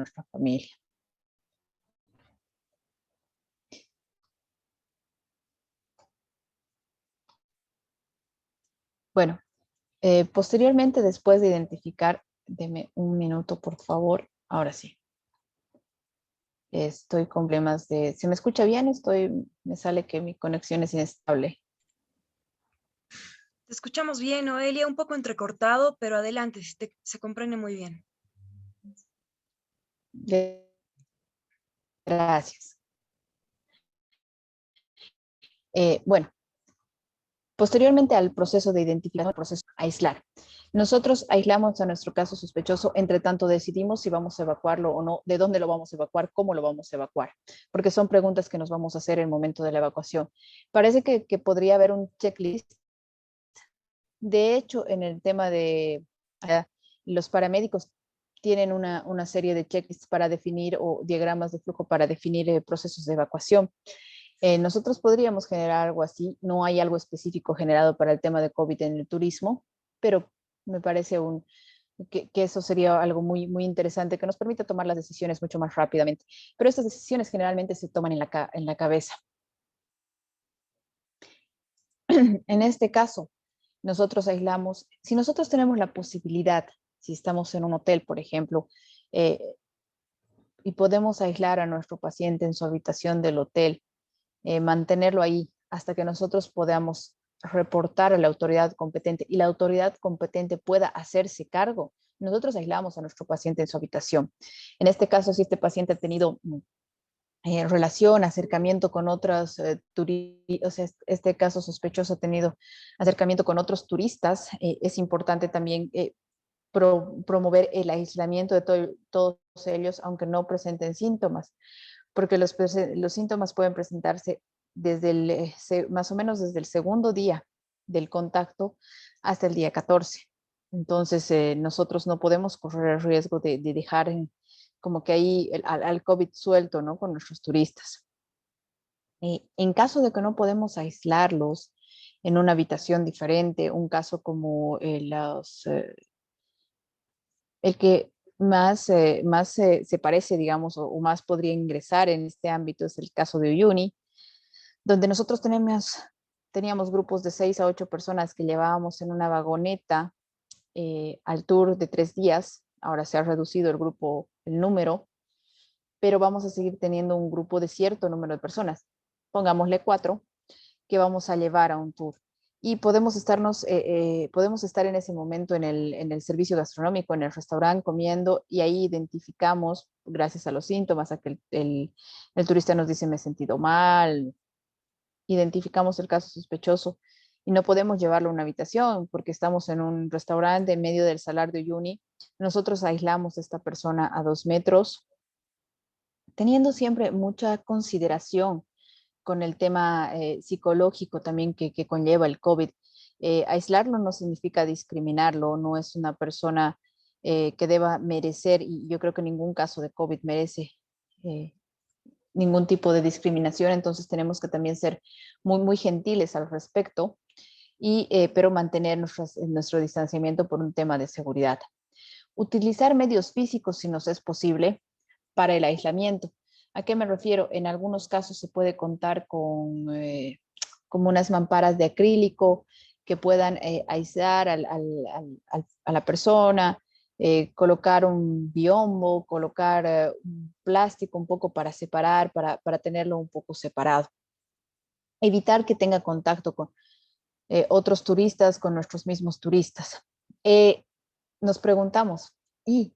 Bueno, posteriormente, después de identificar, deme un minuto, por favor. Ahora sí. Estoy con problemas de... ¿Se me escucha bien? Me sale que mi conexión es inestable. Te escuchamos bien, Noelia, un poco entrecortado, pero adelante, se comprende muy bien. Gracias. Bueno, posteriormente al proceso de identificación, al proceso de aislar. Nosotros aislamos a nuestro caso sospechoso, entre tanto decidimos si vamos a evacuarlo o no, de dónde lo vamos a evacuar, cómo lo vamos a evacuar, porque son preguntas que nos vamos a hacer en el momento de la evacuación. Parece que podría haber un checklist. De hecho, en el tema de los paramédicos tienen una serie de checklists para definir o diagramas de flujo para definir procesos de evacuación. Nosotros podríamos generar algo así. No hay algo específico generado para el tema de COVID en el turismo, pero me parece que eso sería algo muy, muy interesante que nos permite tomar las decisiones mucho más rápidamente. Pero estas decisiones generalmente se toman en la cabeza. En este caso, nosotros aislamos, si nosotros tenemos la posibilidad, si estamos en un hotel, por ejemplo, y podemos aislar a nuestro paciente en su habitación del hotel, mantenerlo ahí hasta que nosotros podamos reportar a la autoridad competente y la autoridad competente pueda hacerse cargo. Nosotros aislamos a nuestro paciente en su habitación. En este caso, si este paciente ha tenido relación, acercamiento con otros turistas, o sea, este caso sospechoso ha tenido acercamiento con otros turistas, es importante también promover el aislamiento de todos ellos, aunque no presenten síntomas, porque los síntomas pueden presentarse desde más o menos desde el segundo día del contacto hasta el día 14. Entonces, nosotros no podemos correr el riesgo de dejar como que ahí al COVID suelto, ¿no? Con nuestros turistas. En caso de que no podemos aislarlos en una habitación diferente, un caso como el que más se parece, digamos, o más podría ingresar en este ámbito es el caso de Uyuni, donde nosotros teníamos grupos de 6 a 8 personas que llevábamos en una vagoneta al tour de 3 días. Ahora se ha reducido el número, pero vamos a seguir teniendo un grupo de cierto número de personas, pongámosle 4, que vamos a llevar a un tour. Y podemos podemos estar en ese momento en el servicio gastronómico, en el restaurante comiendo, y ahí identificamos, gracias a los síntomas, a que el turista nos dice me he sentido mal, identificamos el caso sospechoso y no podemos llevarlo a una habitación porque estamos en un restaurante en medio del Salar de Uyuni. Nosotros aislamos a esta persona a 2 metros, teniendo siempre mucha consideración con el tema psicológico también que conlleva el COVID. Aislarlo no significa discriminarlo, no es una persona que deba merecer, y yo creo que ningún caso de COVID merece ningún tipo de discriminación, entonces tenemos que también ser muy, muy gentiles al respecto, pero mantener nuestro distanciamiento por un tema de seguridad. Utilizar medios físicos si nos es posible para el aislamiento. ¿A qué me refiero? En algunos casos se puede contar con como unas mamparas de acrílico que puedan aislar a la persona, colocar un biombo, colocar un plástico un poco para separar, para tenerlo un poco separado. Evitar que tenga contacto con otros turistas, con nuestros mismos turistas. Nos preguntamos, ¿y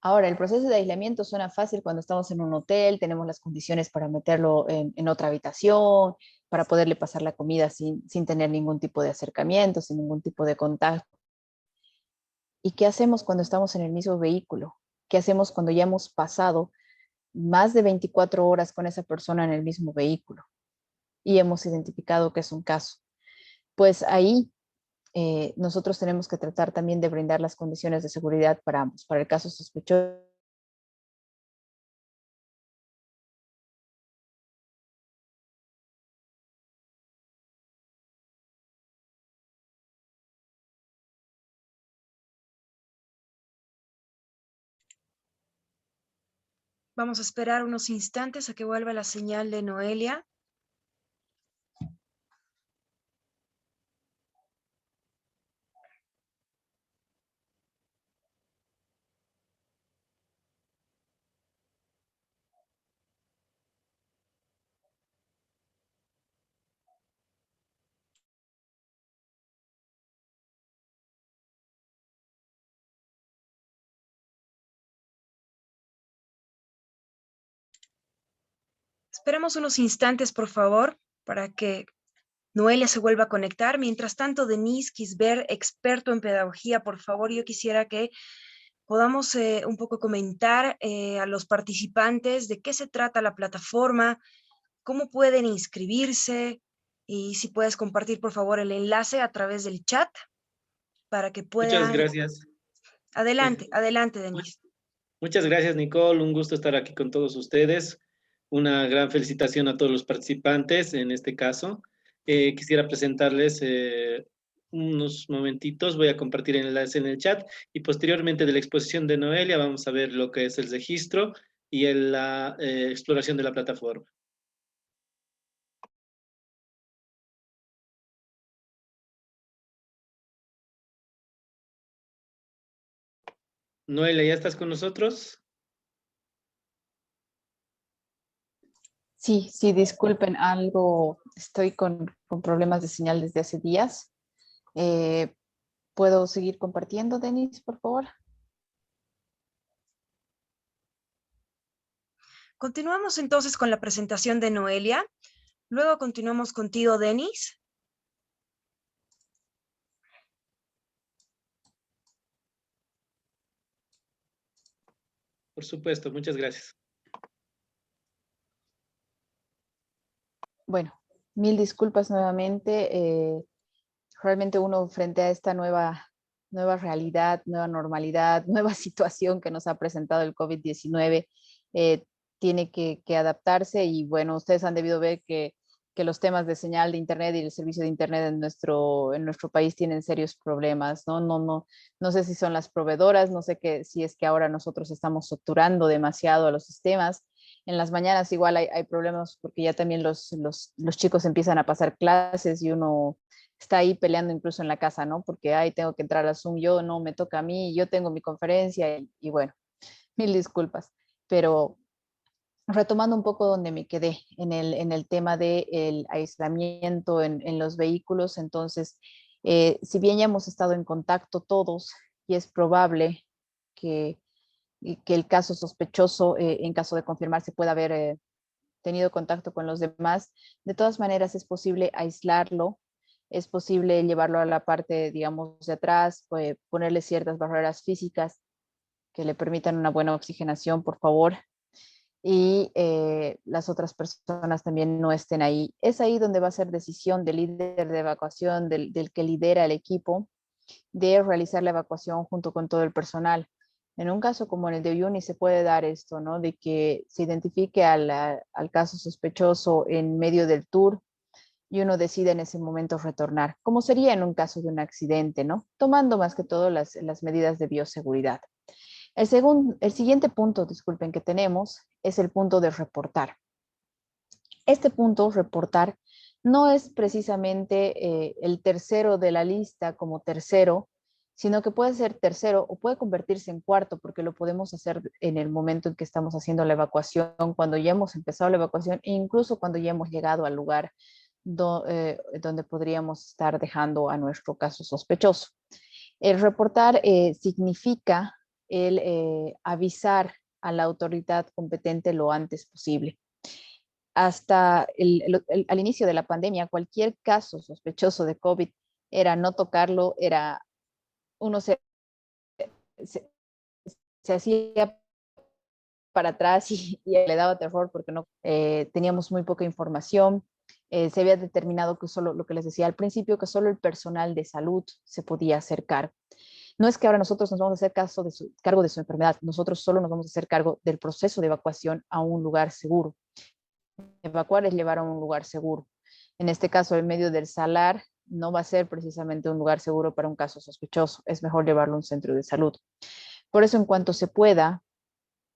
Ahora, el proceso de aislamiento suena fácil cuando estamos en un hotel, tenemos las condiciones para meterlo en otra habitación, para poderle pasar la comida sin tener ningún tipo de acercamiento, sin ningún tipo de contacto. ¿Y qué hacemos cuando estamos en el mismo vehículo? ¿Qué hacemos cuando ya hemos pasado más de 24 horas con esa persona en el mismo vehículo y hemos identificado que es un caso? Pues ahí nosotros tenemos que tratar también de brindar las condiciones de seguridad para ambos. Para el caso sospechoso, Vamos a esperar unos instantes a que vuelva la señal de Noelia. Esperemos unos instantes, por favor, para que Noelia se vuelva a conectar. Mientras tanto, Denise Quisbert, experto en pedagogía, por favor, yo quisiera que podamos un poco comentar a los participantes de qué se trata la plataforma, cómo pueden inscribirse y si puedes compartir, por favor, el enlace a través del chat para que Muchas puedan... gracias. Adelante, adelante, Denise. Muchas gracias, Nicole. Un gusto estar aquí con todos ustedes. Una gran felicitación a todos los participantes en este caso. Quisiera presentarles unos momentitos. Voy a compartir el enlace en el chat y posteriormente de la exposición de Noelia vamos a ver lo que es el registro y la exploración de la plataforma. Noelia, ¿ya estás con nosotros? sí, sí, disculpen, algo, estoy con problemas de señal desde hace días. Eh, ¿Puedo seguir compartiendo, Denis, por favor? Continuamos entonces con la presentación de Noelia. Luego continuamos contigo, Denis. Por supuesto, muchas gracias. Bueno, mil disculpas nuevamente. Realmente uno frente a esta nueva realidad, nueva normalidad, nueva situación que nos ha presentado el COVID-19, tiene que adaptarse y bueno, ustedes han debido ver que los temas de señal de Internet y el servicio de Internet en nuestro país tienen serios problemas, ¿no? No sé si son las proveedoras, no sé si es que ahora nosotros estamos saturando demasiado a los sistemas. En las mañanas igual hay problemas porque ya también los chicos empiezan a pasar clases y uno está ahí peleando incluso en la casa, ¿no? Porque, ay, tengo que entrar al Zoom, yo no me toca a mí, yo tengo mi conferencia y bueno, mil disculpas. Pero retomando un poco donde me quedé en el tema del aislamiento en los vehículos, entonces, si bien ya hemos estado en contacto todos y es probable que, que el caso sospechoso, en caso de confirmarse, pueda haber tenido contacto con los demás, de todas maneras es posible aislarlo, es posible llevarlo a la parte, digamos, de atrás, ponerle ciertas barreras físicas que le permitan una buena oxigenación, por favor, y las otras personas también no estén ahí. Es ahí donde va a ser decisión del líder de evacuación, del que lidera el equipo, de realizar la evacuación junto con todo el personal. En un caso como en el de Uyuni se puede dar esto, ¿no? De que se identifique al caso sospechoso en medio del tour y uno decide en ese momento retornar, como sería en un caso de un accidente, ¿no? Tomando más que todo las medidas de bioseguridad. El siguiente punto, disculpen, que tenemos es el punto de reportar. Este punto, reportar, no es precisamente el tercero de la lista como tercero, sino que puede ser tercero o puede convertirse en cuarto, porque lo podemos hacer en el momento en que estamos haciendo la evacuación, cuando ya hemos empezado la evacuación e incluso cuando ya hemos llegado al lugar donde podríamos estar dejando a nuestro caso sospechoso. El reportar significa el avisar a la autoridad competente lo antes posible. Hasta al inicio de la pandemia, cualquier caso sospechoso de COVID era no tocarlo, era uno se, se hacía para atrás y le daba terror porque no teníamos muy poca información. Se había determinado que solo, lo que les decía al principio, que solo el personal de salud se podía hacer cargo. No es que ahora nosotros nos vamos a hacer cargo de su enfermedad, nosotros solo nos vamos a hacer cargo del proceso de evacuación a un lugar seguro. Evacuar es llevar a un lugar seguro. En este caso, el medio del salar no va a ser precisamente un lugar seguro para un caso sospechoso. Es mejor llevarlo a un centro de salud. Por eso, en cuanto se pueda,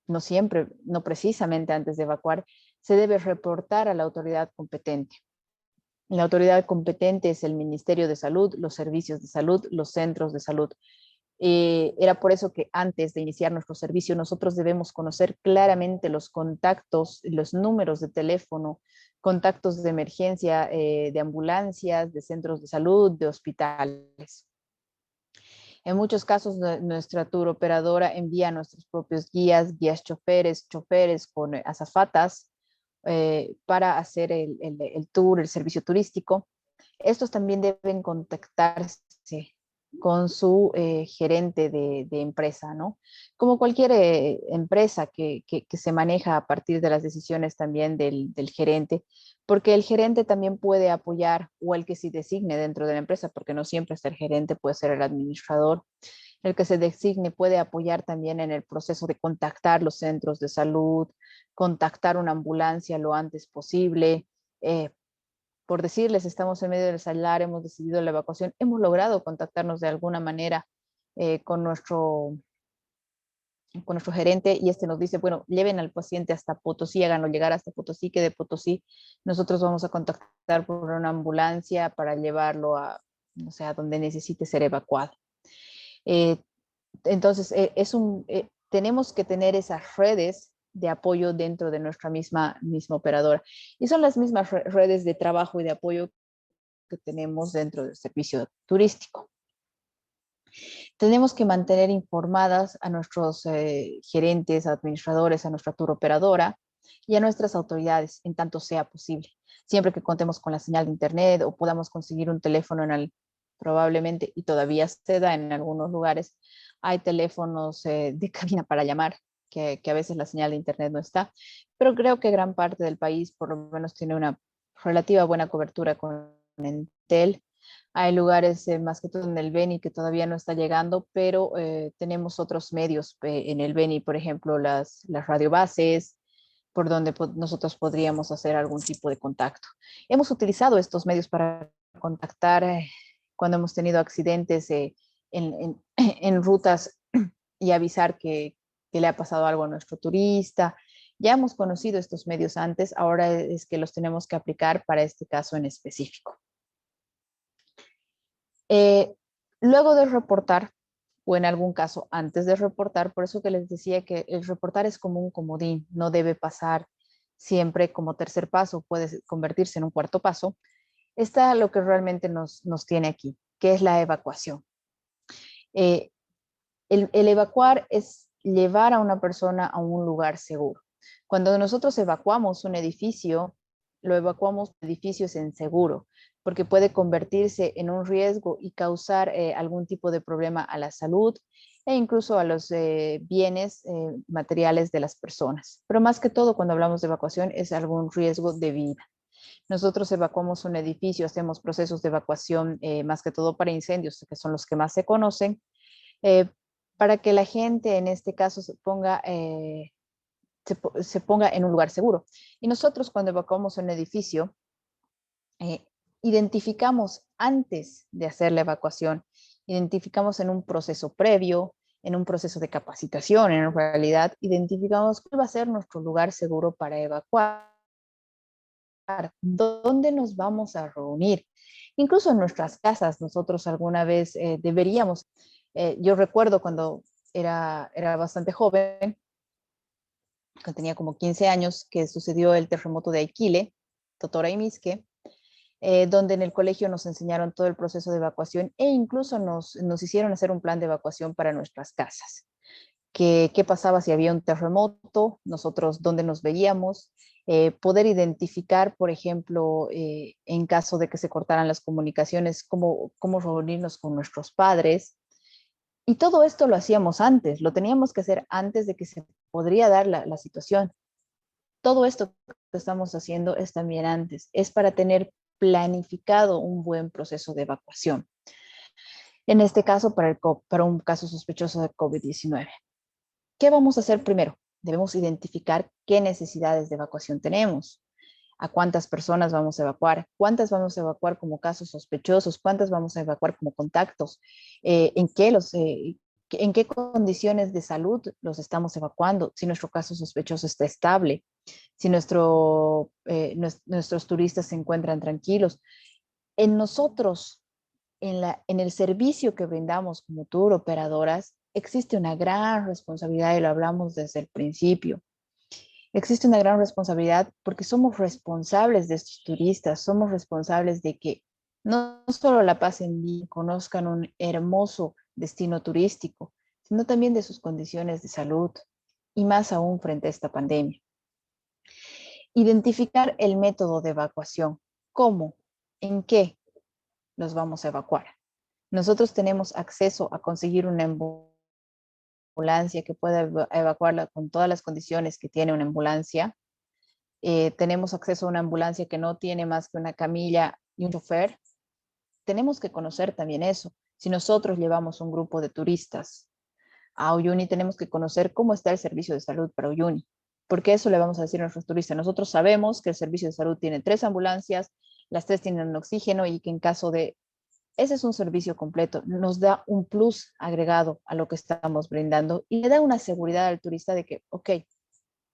no siempre, no precisamente antes de evacuar, se debe reportar a la autoridad competente. La autoridad competente es el Ministerio de Salud, los servicios de salud, los centros de salud. Era por eso que antes de iniciar nuestro servicio nosotros debemos conocer claramente los contactos, los números de teléfono, contactos de emergencia, de ambulancias, de centros de salud, de hospitales. En muchos casos nuestra tour operadora envía nuestros propios guías choferes con azafatas para hacer el tour, el servicio turístico. Estos también deben contactarse con su gerente de empresa, ¿no? Como cualquier empresa que se maneja a partir de las decisiones también del gerente, porque el gerente también puede apoyar, o el que se designe dentro de la empresa, porque no siempre es el gerente, puede ser el administrador, el que se designe puede apoyar también en el proceso de contactar los centros de salud, contactar una ambulancia lo antes posible. Por decirles, estamos en medio del salar, hemos decidido la evacuación, hemos logrado contactarnos de alguna manera con nuestro gerente y este nos dice, bueno, lleven al paciente hasta Potosí, háganlo llegar hasta Potosí, que de Potosí nosotros vamos a contactar por una ambulancia para llevarlo a, no sé, a donde necesite ser evacuado. Entonces, tenemos que tener esas redes de apoyo dentro de nuestra misma operadora. Y son las mismas redes de trabajo y de apoyo que tenemos dentro del servicio turístico. Tenemos que mantener informadas a nuestros gerentes, administradores, a nuestra tour operadora y a nuestras autoridades en tanto sea posible. Siempre que contemos con la señal de internet o podamos conseguir un teléfono probablemente, y todavía se da en algunos lugares, hay teléfonos de cabina para llamar, que a veces la señal de internet no está, pero creo que gran parte del país por lo menos tiene una relativa buena cobertura con Entel. Hay lugares más que todo en el Beni que todavía no está llegando, pero tenemos otros medios en el Beni, por ejemplo, las radiobases, por donde nosotros podríamos hacer algún tipo de contacto. Hemos utilizado estos medios para contactar cuando hemos tenido accidentes en rutas y avisar que le ha pasado algo a nuestro turista. Ya hemos conocido estos medios antes, ahora es que los tenemos que aplicar para este caso en específico. Luego de reportar, o en algún caso antes de reportar, por eso que les decía que el reportar es como un comodín, no debe pasar siempre como tercer paso, puede convertirse en un cuarto paso, está lo que realmente nos tiene aquí, que es la evacuación. El evacuar es llevar a una persona a un lugar seguro. Cuando nosotros evacuamos un edificio, lo evacuamos edificios en seguro, porque puede convertirse en un riesgo y causar algún tipo de problema a la salud e incluso a los bienes materiales de las personas. Pero más que todo, cuando hablamos de evacuación, es algún riesgo de vida. Nosotros evacuamos un edificio, hacemos procesos de evacuación más que todo para incendios, que son los que más se conocen, para que la gente en este caso se ponga en un lugar seguro. Y nosotros cuando evacuamos un edificio, identificamos antes de hacer la evacuación, identificamos en un proceso previo, en un proceso de capacitación, en realidad, identificamos cuál va a ser nuestro lugar seguro para evacuar, dónde nos vamos a reunir. Incluso en nuestras casas, nosotros alguna vez deberíamos, yo recuerdo cuando era bastante joven, que tenía como 15 años, que sucedió el terremoto de Aikile, Totora y Misque, donde en el colegio nos enseñaron todo el proceso de evacuación e incluso nos hicieron hacer un plan de evacuación para nuestras casas. qué pasaba si había un terremoto, nosotros dónde nos veíamos, poder identificar, por ejemplo, en caso de que se cortaran las comunicaciones, cómo reunirnos con nuestros padres. Y todo esto lo hacíamos antes, lo teníamos que hacer antes de que se podría dar la situación. Todo esto que estamos haciendo es también antes, es para tener planificado un buen proceso de evacuación. En este caso, para un caso sospechoso de COVID-19. ¿Qué vamos a hacer primero? Debemos identificar qué necesidades de evacuación tenemos, a cuántas personas vamos a evacuar, cuántas vamos a evacuar como casos sospechosos, cuántas vamos a evacuar como contactos, en qué condiciones de salud los estamos evacuando, si nuestro caso sospechoso está estable, si nuestros turistas se encuentran tranquilos. En nosotros, en el servicio que brindamos como tour operadoras, existe una gran responsabilidad y lo hablamos desde el principio. Existe una gran responsabilidad porque somos responsables de estos turistas, somos responsables de que no solo la pasen bien, conozcan un hermoso destino turístico, sino también de sus condiciones de salud y más aún frente a esta pandemia. Identificar el método de evacuación. ¿Cómo? ¿En qué los vamos a evacuar? Nosotros tenemos acceso a conseguir una ambulancia que pueda evacuarla con todas las condiciones que tiene una ambulancia. Tenemos acceso a una ambulancia que no tiene más que una camilla y un chofer. Tenemos que conocer también eso. Si nosotros llevamos un grupo de turistas a Uyuni, tenemos que conocer cómo está el servicio de salud para Uyuni, porque eso le vamos a decir a nuestros turistas. Nosotros sabemos que el servicio de salud tiene 3 ambulancias, las 3 tienen oxígeno y que en caso de... Ese es un servicio completo, nos da un plus agregado a lo que estamos brindando y le da una seguridad al turista de que, ok,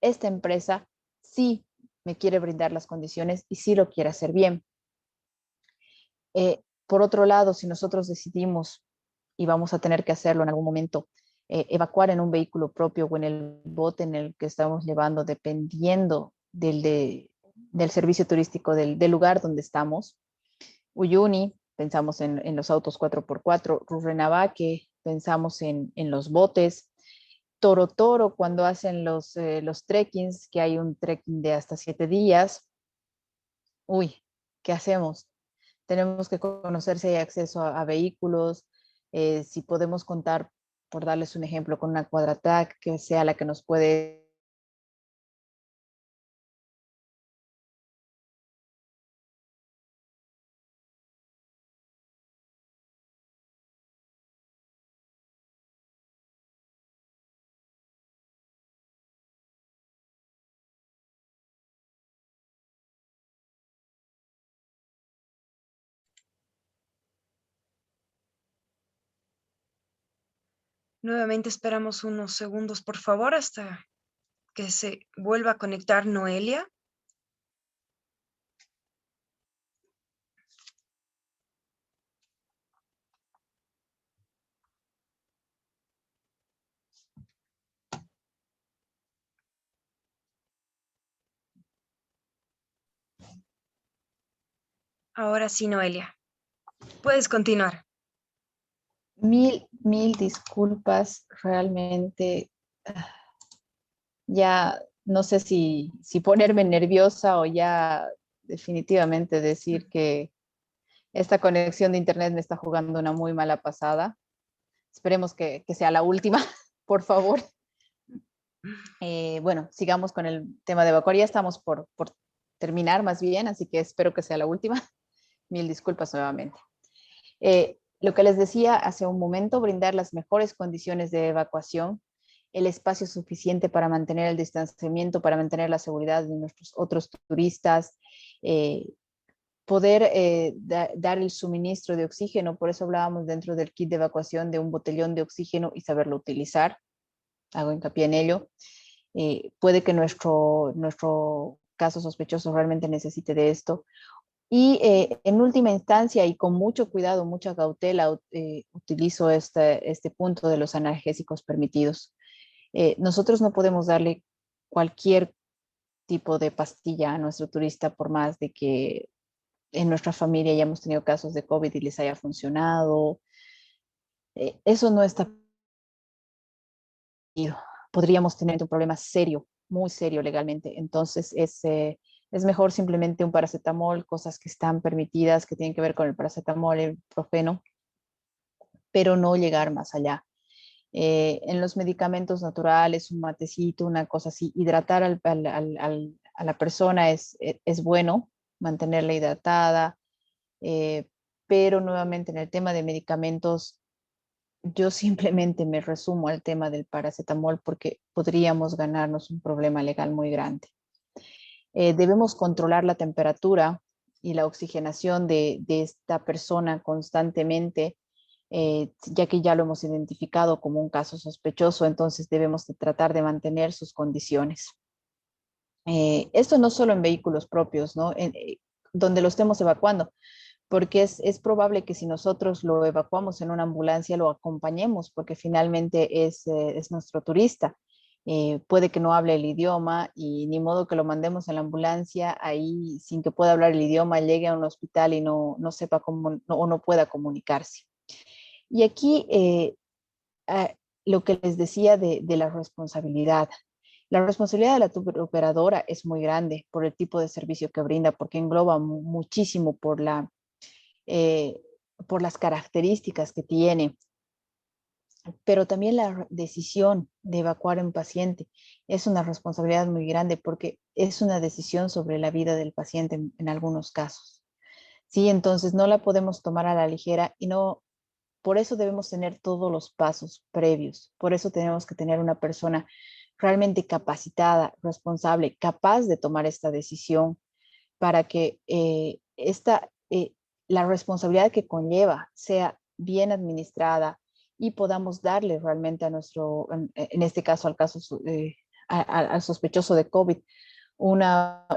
esta empresa sí me quiere brindar las condiciones y sí lo quiere hacer bien. Por otro lado, si nosotros decidimos, y vamos a tener que hacerlo en algún momento, evacuar en un vehículo propio o en el bote en el que estamos llevando, dependiendo del servicio turístico del lugar donde estamos. Uyuni, pensamos en los autos 4x4, Rurrenabaque, pensamos en los botes, Toro Toro, cuando hacen los trekkings, que hay un trekking de hasta 7 días. Uy, ¿qué hacemos? Tenemos que conocer si hay acceso a vehículos, si podemos contar, por darles un ejemplo, con una Quadratac que sea la que nos puede Nuevamente esperamos unos segundos, por favor, hasta que se vuelva a conectar Noelia. Ahora sí, Noelia. Puedes continuar. Mil disculpas, realmente ya no sé si ponerme nerviosa o ya definitivamente decir que esta conexión de internet me está jugando una muy mala pasada. Esperemos que sea la última, por favor. Bueno, sigamos con el tema de evacuar. Ya estamos por terminar más bien, así que espero que sea la última. Mil disculpas nuevamente. Lo que les decía hace un momento, brindar las mejores condiciones de evacuación, el espacio suficiente para mantener el distanciamiento, para mantener la seguridad de nuestros otros turistas, poder dar el suministro de oxígeno, por eso hablábamos dentro del kit de evacuación de un botellón de oxígeno y saberlo utilizar, hago hincapié en ello. Puede que nuestro caso sospechoso realmente necesite de esto. Y en última instancia, y con mucho cuidado, mucha cautela, utilizo este punto de los analgésicos permitidos. Nosotros no podemos darle cualquier tipo de pastilla a nuestro turista, por más de que en nuestra familia ya hemos tenido casos de COVID y les haya funcionado. Eso no está podríamos tener un problema serio, muy serio legalmente. Entonces es mejor simplemente un paracetamol, cosas que están permitidas, que tienen que ver con el paracetamol, el ibuprofeno, pero no llegar más allá. En los medicamentos naturales, un matecito, una cosa así, hidratar a la persona es bueno, mantenerla hidratada, pero nuevamente en el tema de medicamentos, yo simplemente me resumo al tema del paracetamol porque podríamos ganarnos un problema legal muy grande. Debemos controlar la temperatura y la oxigenación de esta persona constantemente, ya que ya lo hemos identificado como un caso sospechoso, entonces debemos de tratar de mantener sus condiciones. Esto no solo en vehículos propios, ¿no? Donde lo estemos evacuando, porque es probable que si nosotros lo evacuamos en una ambulancia, lo acompañemos, porque finalmente es nuestro turista. Puede que no hable el idioma y ni modo que lo mandemos en la ambulancia ahí sin que pueda hablar el idioma, llegue a un hospital y no sepa cómo o no pueda comunicarse. Y aquí lo que les decía de la responsabilidad. La responsabilidad de la operadora es muy grande por el tipo de servicio que brinda, porque engloba muchísimo por las características que tiene, pero también la decisión de evacuar a un paciente es una responsabilidad muy grande porque es una decisión sobre la vida del paciente en algunos casos. Sí, entonces no la podemos tomar a la ligera y no, por eso debemos tener todos los pasos previos, por eso tenemos que tener una persona realmente capacitada, responsable, capaz de tomar esta decisión para que la responsabilidad que conlleva sea bien administrada y podamos darle realmente a en este caso, al sospechoso de COVID, una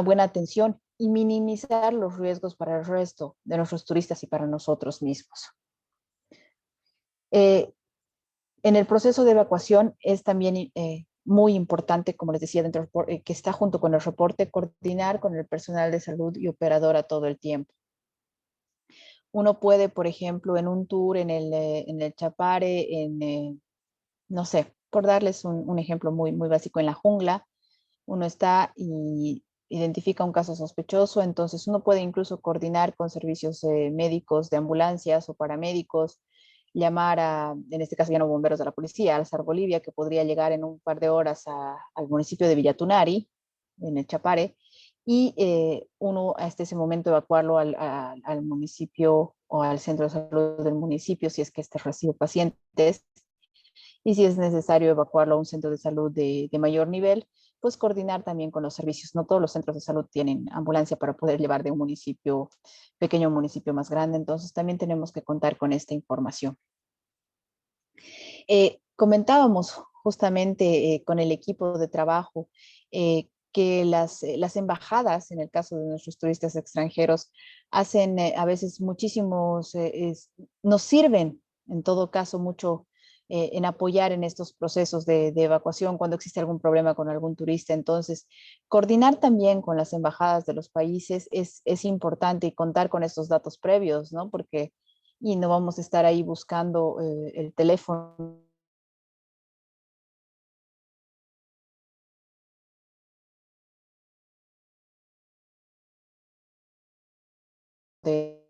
buena atención y minimizar los riesgos para el resto de nuestros turistas y para nosotros mismos. En el proceso de evacuación es también muy importante, como les decía, que está junto con el reporte, coordinar con el personal de salud y operadora todo el tiempo. Uno puede, por ejemplo, en un tour en el Chapare, no sé, por darles un ejemplo muy básico, en la jungla, uno está y identifica un caso sospechoso, entonces uno puede incluso coordinar con servicios médicos de ambulancias o paramédicos, llamar en este caso ya no bomberos de la policía, al SAR Bolivia, que podría llegar en un par de horas al municipio de Villatunari, en el Chapare, y uno hasta ese momento evacuarlo al municipio o al centro de salud del municipio si es que este recibe pacientes, y si es necesario evacuarlo a un centro de salud de mayor nivel, pues coordinar también con los servicios. No todos los centros de salud tienen ambulancia para poder llevar de un municipio pequeño a un municipio más grande, entonces también tenemos que contar con esta información. Comentábamos justamente con el equipo de trabajo que las embajadas, en el caso de nuestros turistas extranjeros, hacen a veces nos sirven en todo caso mucho en apoyar en estos procesos de evacuación cuando existe algún problema con algún turista. Entonces, coordinar también con las embajadas de los países es importante y contar con estos datos previos, ¿no? Porque y no vamos a estar ahí buscando el teléfono de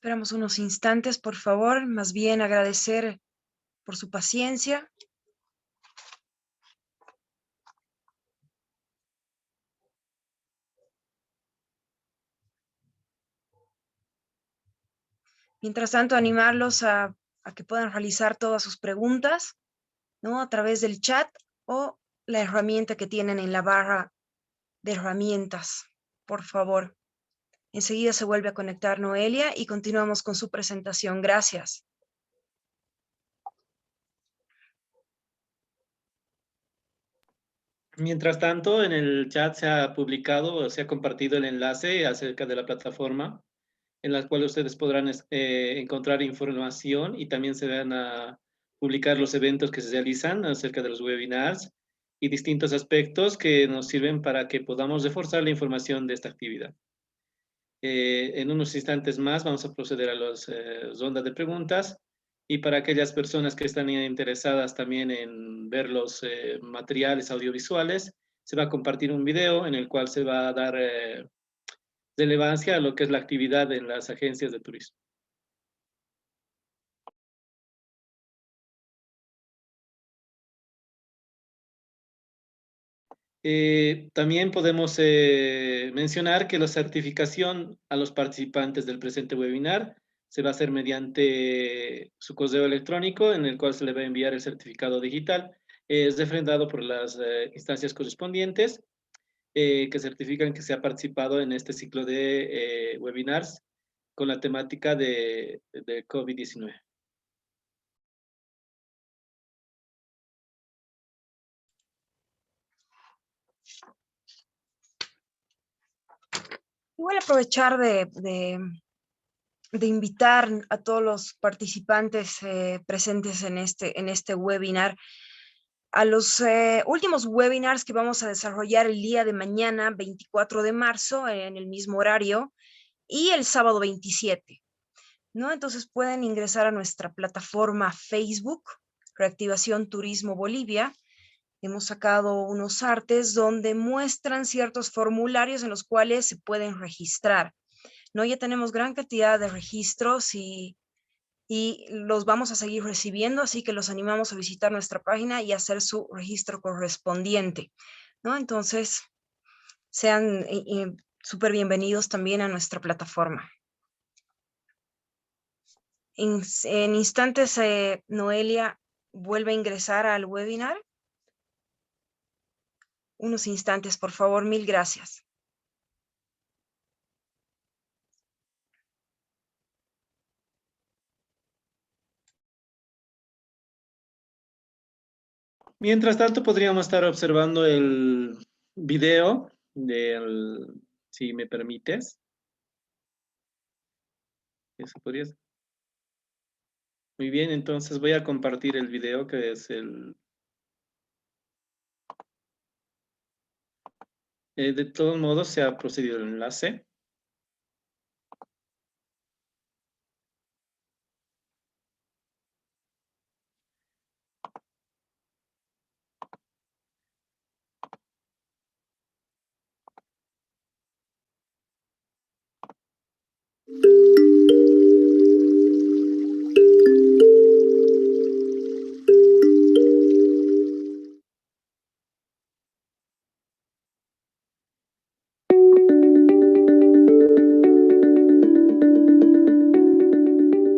Esperamos unos instantes, por favor, más bien agradecer por su paciencia. Mientras tanto, animarlos a que puedan realizar todas sus preguntas, ¿no? A través del chat o la herramienta que tienen en la barra de herramientas, por favor. Enseguida se vuelve a conectar Noelia y continuamos con su presentación. Gracias. Mientras tanto, en el chat se ha publicado, se ha compartido el enlace acerca de la plataforma en la cual ustedes podrán encontrar información y también se van a publicar los eventos que se realizan acerca de los webinars y distintos aspectos que nos sirven para que podamos reforzar la información de esta actividad. En unos instantes más vamos a proceder a las rondas de preguntas, y para aquellas personas que están interesadas también en ver los materiales audiovisuales, se va a compartir un video en el cual se va a dar relevancia a lo que es la actividad en las agencias de turismo. También podemos mencionar que la certificación a los participantes del presente webinar se va a hacer mediante su correo electrónico, en el cual se le va a enviar el certificado digital. Es refrendado por las instancias correspondientes que certifican que se ha participado en este ciclo de webinars con la temática de COVID-19. Voy a aprovechar de invitar a todos los participantes presentes en este webinar a los últimos webinars que vamos a desarrollar el día de mañana, 24 de marzo, en el mismo horario, y el sábado 27, ¿no? Entonces pueden ingresar a nuestra plataforma Facebook, Reactivación Turismo Bolivia. Hemos sacado unos artes donde muestran ciertos formularios en los cuales se pueden registrar, ¿no? Ya tenemos gran cantidad de registros y los vamos a seguir recibiendo, así que los animamos a visitar nuestra página y hacer su registro correspondiente, ¿no? Entonces, sean súper bienvenidos también a nuestra plataforma. En instantes, Noelia vuelve a ingresar al webinar. Unos instantes, por favor, mil gracias. Mientras tanto, podríamos estar observando el video si me permites. Eso podría ser. Muy bien, entonces voy a compartir el video que es de todos modos, se ha procedido el enlace.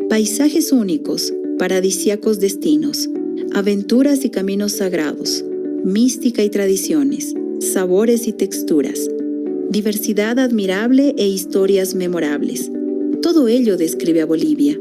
Paisajes únicos, paradisíacos destinos, aventuras y caminos sagrados, mística y tradiciones, sabores y texturas, diversidad admirable e historias memorables. Todo ello describe a Bolivia.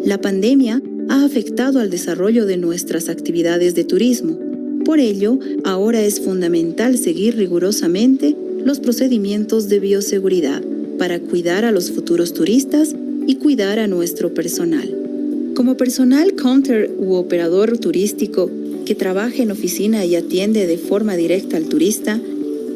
La pandemia ha afectado al desarrollo de nuestras actividades de turismo. Por ello, ahora es fundamental seguir rigurosamente los procedimientos de bioseguridad para cuidar a los futuros turistas y cuidar a nuestro personal. Como personal counter u operador turístico que trabaja en oficina y atiende de forma directa al turista,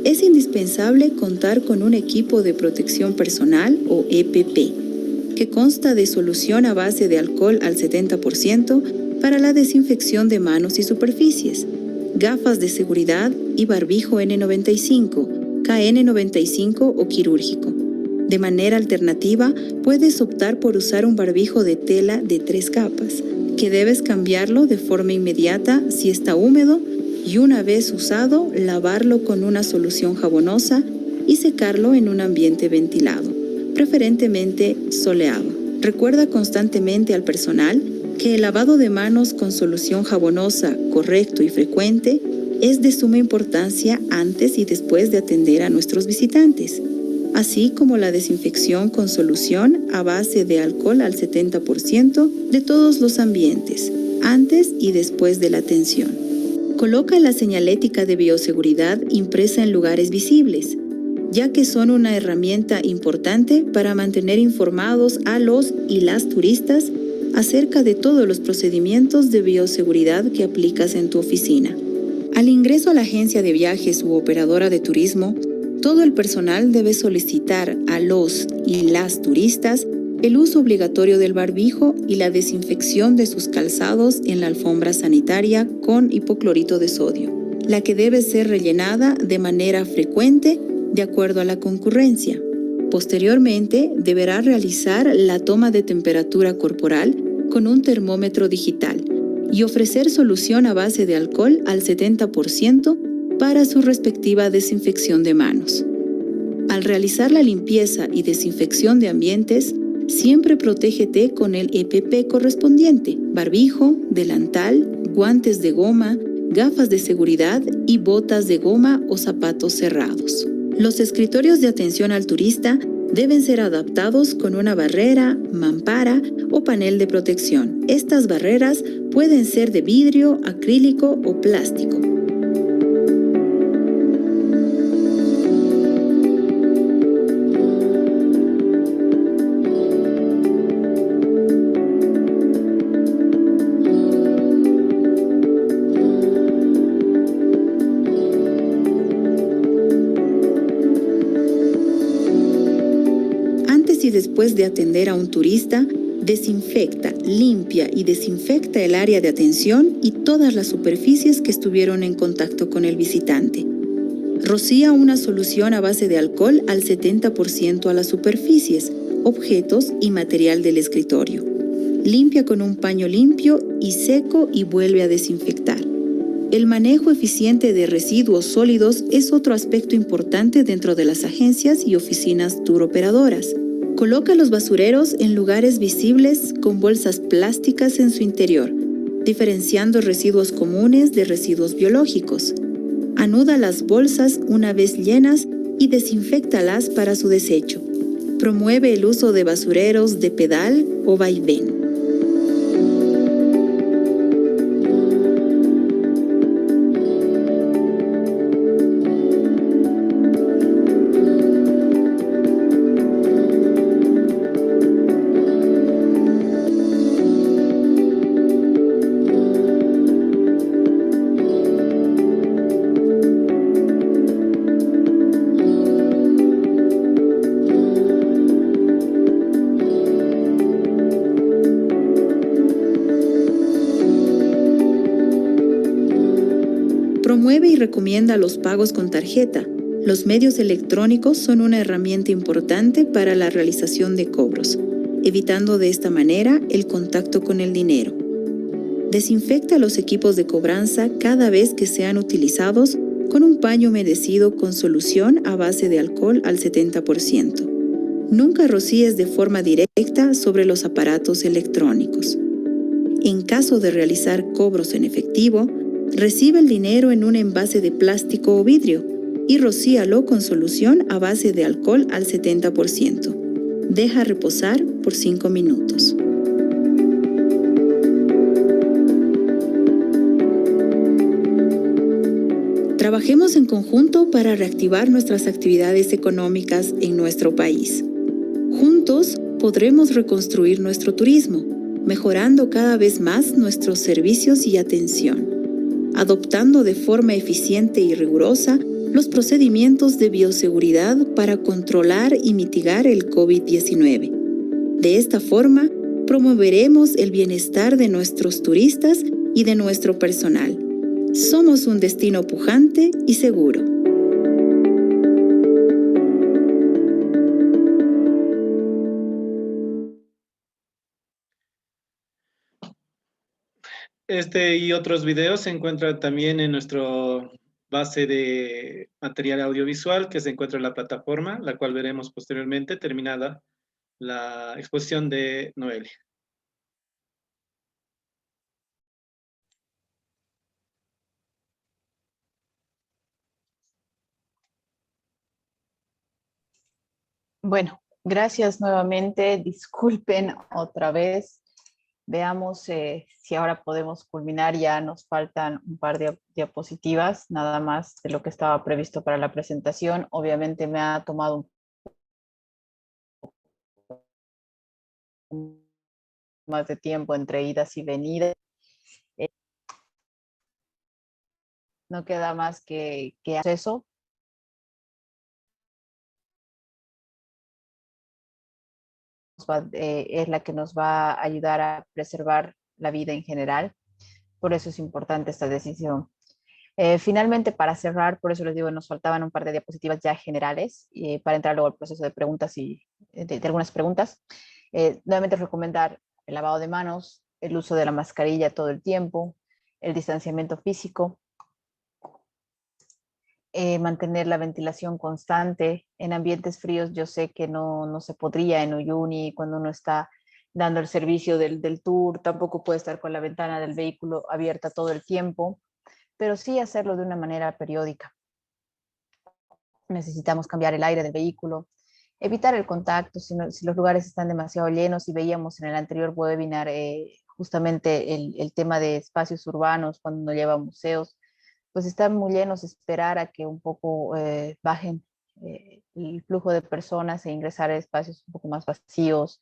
es indispensable contar con un equipo de protección personal o EPP, que consta de solución a base de alcohol al 70% para la desinfección de manos y superficies, gafas de seguridad y barbijo N95, KN95 o quirúrgico. De manera alternativa, puedes optar por usar un barbijo de tela de 3 capas, que debes cambiarlo de forma inmediata si está húmedo y una vez usado, lavarlo con una solución jabonosa y secarlo en un ambiente ventilado, preferentemente soleado. Recuerda constantemente al personal que el lavado de manos con solución jabonosa correcto y frecuente es de suma importancia antes y después de atender a nuestros visitantes, así como la desinfección con solución a base de alcohol al 70% de todos los ambientes, antes y después de la atención. Coloca la señalética de bioseguridad impresa en lugares visibles. ya que son una herramienta importante para mantener informados a los y las turistas acerca de todos los procedimientos de bioseguridad que aplicas en tu oficina. Al ingreso a la agencia de viajes u operadora de turismo, todo el personal debe solicitar a los y las turistas el uso obligatorio del barbijo y la desinfección de sus calzados en la alfombra sanitaria con hipoclorito de sodio, la que debe ser rellenada de manera frecuente de acuerdo a la concurrencia. Posteriormente, deberá realizar la toma de temperatura corporal con un termómetro digital y ofrecer solución a base de alcohol al 70% para su respectiva desinfección de manos. Al realizar la limpieza y desinfección de ambientes, siempre protégete con el EPP correspondiente: barbijo, delantal, guantes de goma, gafas de seguridad y botas de goma o zapatos cerrados. Los escritorios de atención al turista deben ser adaptados con una barrera, mampara o panel de protección. Estas barreras pueden ser de vidrio, acrílico o plástico. Y después de atender a un turista, desinfecta, limpia y desinfecta el área de atención y todas las superficies que estuvieron en contacto con el visitante. Rocía una solución a base de alcohol al 70% a las superficies, objetos y material del escritorio. Limpia con un paño limpio y seco y vuelve a desinfectar. El manejo eficiente de residuos sólidos es otro aspecto importante dentro de las agencias y oficinas turoperadoras. Coloca los basureros en lugares visibles con bolsas plásticas en su interior, diferenciando residuos comunes de residuos biológicos. Anuda las bolsas una vez llenas y desinféctalas para su desecho. Promueve el uso de basureros de pedal o vaivén. Promueve y recomienda los pagos con tarjeta. Los medios electrónicos son una herramienta importante para la realización de cobros, evitando de esta manera el contacto con el dinero. Desinfecta los equipos de cobranza cada vez que sean utilizados con un paño humedecido con solución a base de alcohol al 70%. Nunca rocíes de forma directa sobre los aparatos electrónicos. En caso de realizar cobros en efectivo, recibe el dinero en un envase de plástico o vidrio y rocíalo con solución a base de alcohol al 70%. Deja reposar por 5 minutos. Trabajemos en conjunto para reactivar nuestras actividades económicas en nuestro país. Juntos podremos reconstruir nuestro turismo, mejorando cada vez más nuestros servicios y atención, adoptando de forma eficiente y rigurosa los procedimientos de bioseguridad para controlar y mitigar el COVID-19. De esta forma, promoveremos el bienestar de nuestros turistas y de nuestro personal. Somos un destino pujante y seguro. Este y otros videos se encuentran también en nuestra base de material audiovisual que se encuentra en la plataforma, la cual veremos posteriormente terminada la exposición de Noelia. Bueno, gracias nuevamente. Disculpen otra vez. Veamos si ahora podemos culminar. Ya nos faltan un par de diapositivas, nada más de lo que estaba previsto para la presentación. Obviamente me ha tomado un más de tiempo entre idas y venidas. No queda más que hacer eso. Es la que nos va a ayudar a preservar la vida en general. Por eso es importante esta decisión. Finalmente, para cerrar, por eso les digo, nos faltaban un par de diapositivas ya generales para entrar luego al proceso de preguntas y de algunas preguntas. Nuevamente recomendar el lavado de manos, el uso de la mascarilla todo el tiempo, el distanciamiento físico, mantener la ventilación constante. En ambientes fríos yo sé que no se podría en Uyuni cuando uno está dando el servicio del tour, tampoco puede estar con la ventana del vehículo abierta todo el tiempo, pero sí hacerlo de una manera periódica. Necesitamos cambiar el aire del vehículo, evitar el contacto si los lugares están demasiado llenos, y veíamos en el anterior webinar justamente el tema de espacios urbanos cuando uno lleva a museos, pues están muy llenos, esperar a que un poco bajen el flujo de personas e ingresar a espacios un poco más vacíos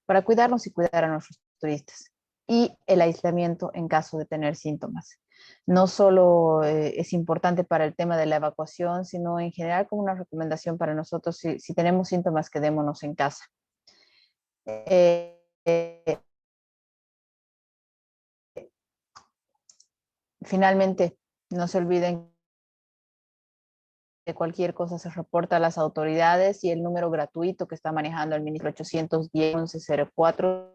para cuidarnos y cuidar a nuestros turistas. Y el aislamiento en caso de tener síntomas. No solo es importante para el tema de la evacuación, sino en general como una recomendación para nosotros, si tenemos síntomas, quedémonos en casa. Finalmente, no se olviden que cualquier cosa se reporta a las autoridades, y el número gratuito que está manejando el ministro 810-1104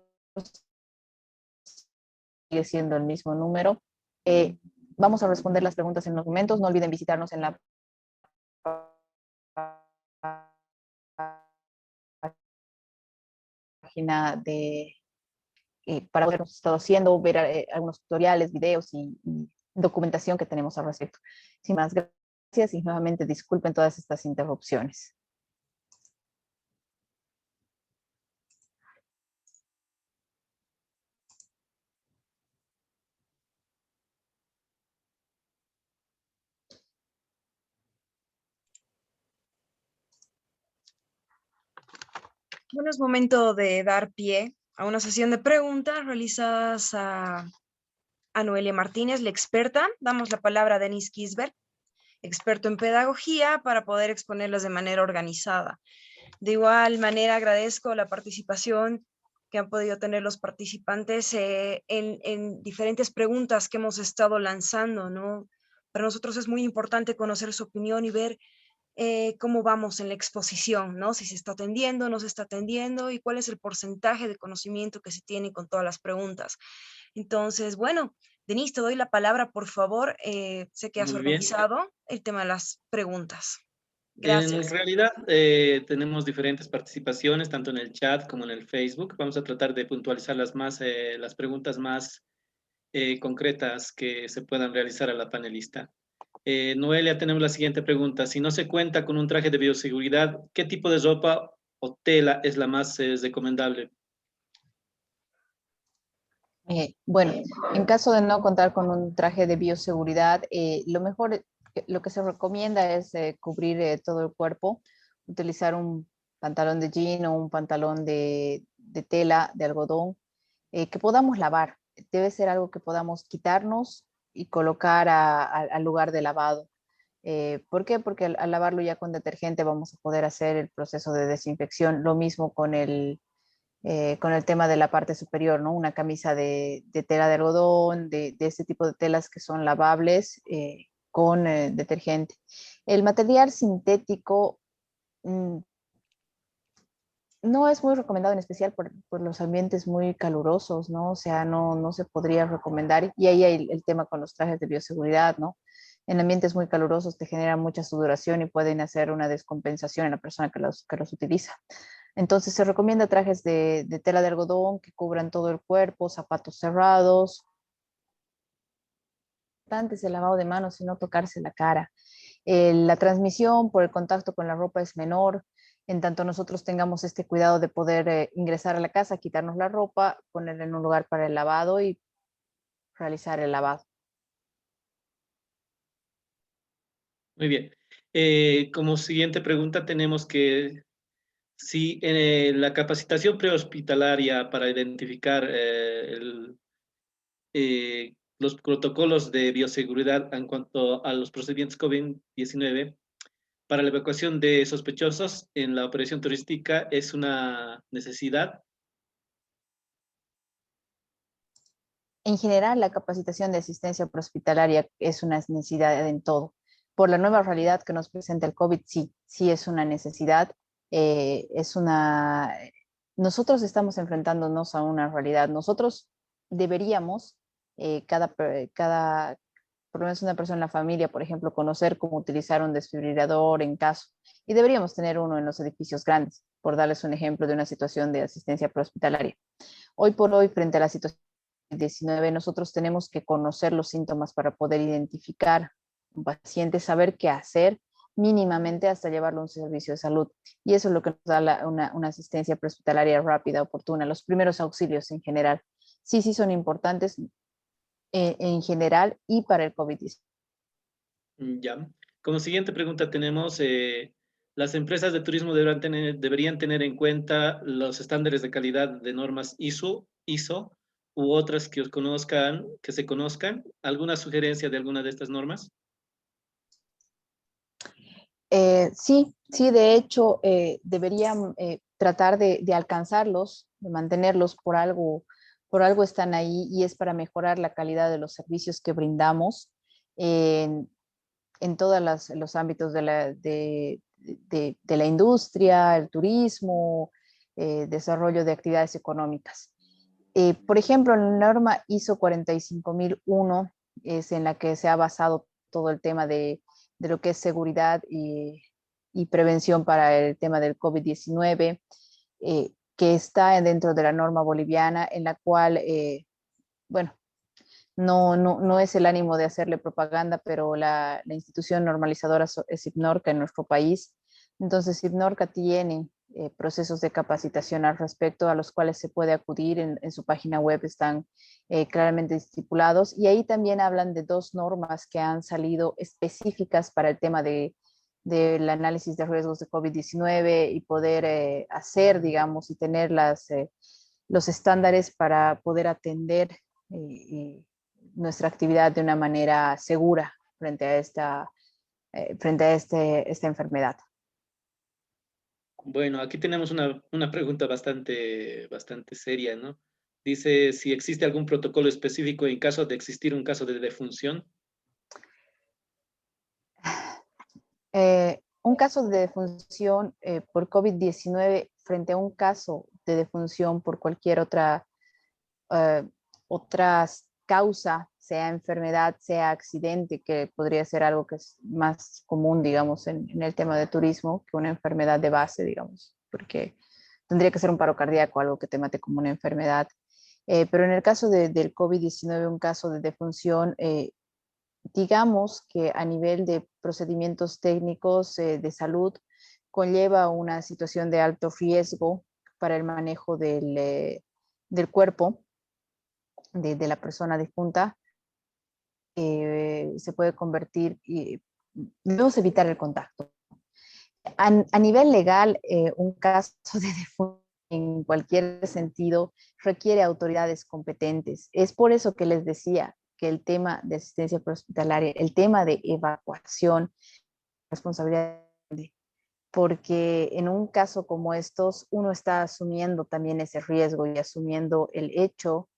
sigue siendo el mismo número. Vamos a responder las preguntas en los momentos. No olviden visitarnos en la página para ver lo que hemos estado haciendo, ver algunos tutoriales, videos y documentación que tenemos al respecto. Sin más, gracias y nuevamente disculpen todas estas interrupciones. Bueno, es momento de dar pie a una sesión de preguntas realizadas a Noelia Martínez, la experta. Damos la palabra a Denis Kisberg, experto en pedagogía, para poder exponerlas de manera organizada. De igual manera, agradezco la participación que han podido tener los participantes en diferentes preguntas que hemos estado lanzando, ¿no? Para nosotros es muy importante conocer su opinión y ver cómo vamos en la exposición, ¿no? Si se está atendiendo, no se está atendiendo, y cuál es el porcentaje de conocimiento que se tiene con todas las preguntas. Entonces, bueno, Denise, te doy la palabra, por favor. Sé que has organizado el tema de las preguntas. Gracias. En realidad tenemos diferentes participaciones, tanto en el chat como en el Facebook. Vamos a tratar de puntualizar las preguntas más concretas que se puedan realizar a la panelista. Noelia, tenemos la siguiente pregunta. Si no se cuenta con un traje de bioseguridad, ¿qué tipo de ropa o tela es la más recomendable? Bueno, en caso de no contar con un traje de bioseguridad, lo que se recomienda es cubrir todo el cuerpo, utilizar un pantalón de jean o un pantalón de tela, de algodón, que podamos lavar. Debe ser algo que podamos quitarnos y colocar al lugar de lavado. ¿Por qué? Porque al lavarlo ya con detergente vamos a poder hacer el proceso de desinfección. Lo mismo con el tema de la parte superior, ¿no? Una camisa de tela de algodón, de este tipo de telas que son lavables con detergente. El material sintético no es muy recomendado, en especial por los ambientes muy calurosos, ¿no? O sea, no se podría recomendar. Y ahí hay el tema con los trajes de bioseguridad, ¿no? En ambientes muy calurosos te generan mucha sudoración y pueden hacer una descompensación en la persona que los utiliza. Entonces se recomienda trajes de tela de algodón que cubran todo el cuerpo, zapatos cerrados. Antes el lavado de manos y no tocarse la cara. La transmisión por el contacto con la ropa es menor. en tanto nosotros tengamos este cuidado de poder ingresar a la casa, quitarnos la ropa, ponerla en un lugar para el lavado y realizar el lavado. Muy bien. Como siguiente pregunta tenemos que si la capacitación prehospitalaria para identificar los protocolos de bioseguridad en cuanto a los procedimientos COVID-19 para la evacuación de sospechosos en la operación turística es una necesidad. En general, la capacitación de asistencia prehospitalaria es una necesidad en todo. Por la nueva realidad que nos presenta el COVID, sí es una necesidad. Nosotros estamos enfrentándonos a una realidad. Nosotros deberíamos, por lo menos una persona en la familia, por ejemplo, conocer cómo utilizar un desfibrilador en caso. Y deberíamos tener uno en los edificios grandes, por darles un ejemplo de una situación de asistencia prehospitalaria. Hoy por hoy, frente a la situación COVID-19, nosotros tenemos que conocer los síntomas para poder identificar un paciente, saber qué hacer mínimamente hasta llevarlo a un servicio de salud. Y eso es lo que nos da una asistencia prehospitalaria rápida, oportuna, los primeros auxilios en general. Sí son importantes en general y para el COVID-19. Ya. Como siguiente pregunta tenemos, las empresas de turismo deberían tener en cuenta los estándares de calidad de normas ISO u otras que se conozcan. ¿Alguna sugerencia de alguna de estas normas? Sí, de hecho, deberían tratar de alcanzarlos, de mantenerlos por algo están ahí y es para mejorar la calidad de los servicios que brindamos en todos los ámbitos de la industria, el turismo, desarrollo de actividades económicas. Por ejemplo, la norma ISO 45001 es en la que se ha basado todo el tema de lo que es seguridad y prevención para el tema del COVID-19, que está dentro de la norma boliviana, en la cual, bueno, no es el ánimo de hacerle propaganda, pero la institución normalizadora es IPNORCA en nuestro país. Entonces, IPNORCA tiene procesos de capacitación al respecto a los cuales se puede acudir. En su página web están claramente estipulados y ahí también hablan de 2 normas que han salido específicas para el tema del análisis de riesgos de COVID-19 y poder hacer, digamos, y tener los estándares para poder atender nuestra actividad de una manera segura frente a esta enfermedad. Bueno, aquí tenemos una pregunta bastante seria, ¿no? Dice si existe algún protocolo específico en caso de existir un caso de defunción. Un caso de defunción por COVID-19 frente a un caso de defunción por cualquier otra causa, sea enfermedad, sea accidente, que podría ser algo que es más común, digamos, en el tema de turismo que una enfermedad de base, digamos, porque tendría que ser un paro cardíaco, algo que te mate como una enfermedad. Pero en el caso del COVID-19, un caso de defunción, digamos que a nivel de procedimientos técnicos de salud, conlleva una situación de alto riesgo para el manejo del cuerpo de la persona difunta. Se puede convertir y debemos evitar el contacto. A nivel legal, un caso de defunción en cualquier sentido requiere autoridades competentes. Es por eso que les decía que el tema de asistencia prehospitalaria, el tema de evacuación, responsabilidad, porque en un caso como estos, uno está asumiendo también ese riesgo y asumiendo el hecho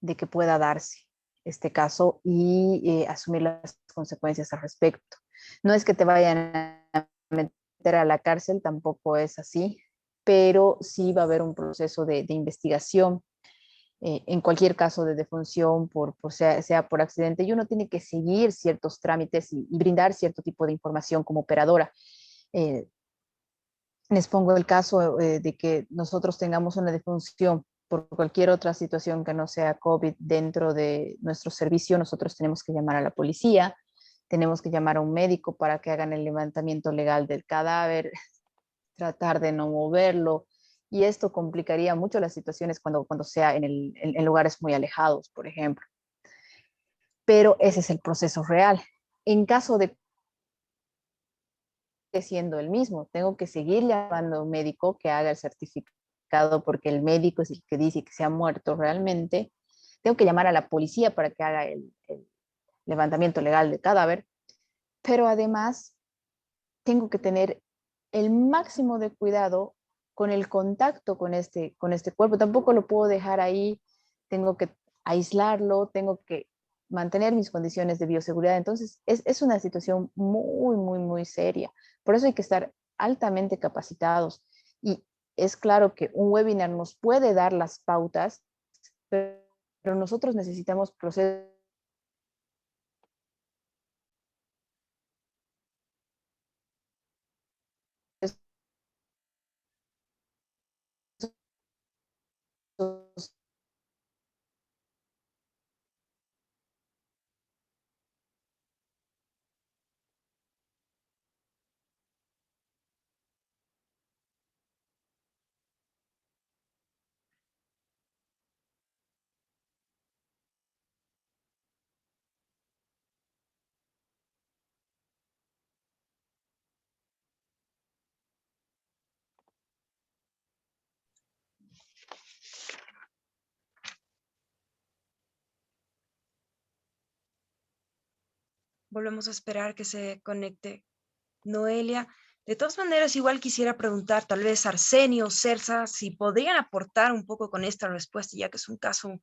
de que pueda darse este caso y asumir las consecuencias al respecto. No es que te vayan a meter a la cárcel, tampoco es así, pero sí va a haber un proceso de investigación en cualquier caso de defunción, sea por accidente, y uno tiene que seguir ciertos trámites y brindar cierto tipo de información como operadora. Les pongo el caso de que nosotros tengamos una defunción por cualquier otra situación que no sea COVID dentro de nuestro servicio, nosotros tenemos que llamar a la policía, tenemos que llamar a un médico para que hagan el levantamiento legal del cadáver, tratar de no moverlo, y esto complicaría mucho las situaciones cuando sea en lugares muy alejados, por ejemplo. Pero ese es el proceso real. En caso de siendo el mismo, tengo que seguir llamando a un médico que haga el certificado porque el médico es el que dice que se ha muerto realmente. Tengo que llamar a la policía para que haga el levantamiento legal del cadáver, pero además tengo que tener el máximo de cuidado con el contacto con este cuerpo. Tampoco lo puedo dejar ahí, tengo que aislarlo, tengo que mantener mis condiciones de bioseguridad. Entonces, es una situación muy, muy, muy seria. Por eso hay que estar altamente capacitados. Y es claro que un webinar nos puede dar las pautas, pero nosotros necesitamos procesos Volvemos a esperar que se conecte Noelia. De todas maneras, igual quisiera preguntar, tal vez Arsenio, Celsa, si podrían aportar un poco con esta respuesta, ya que es un caso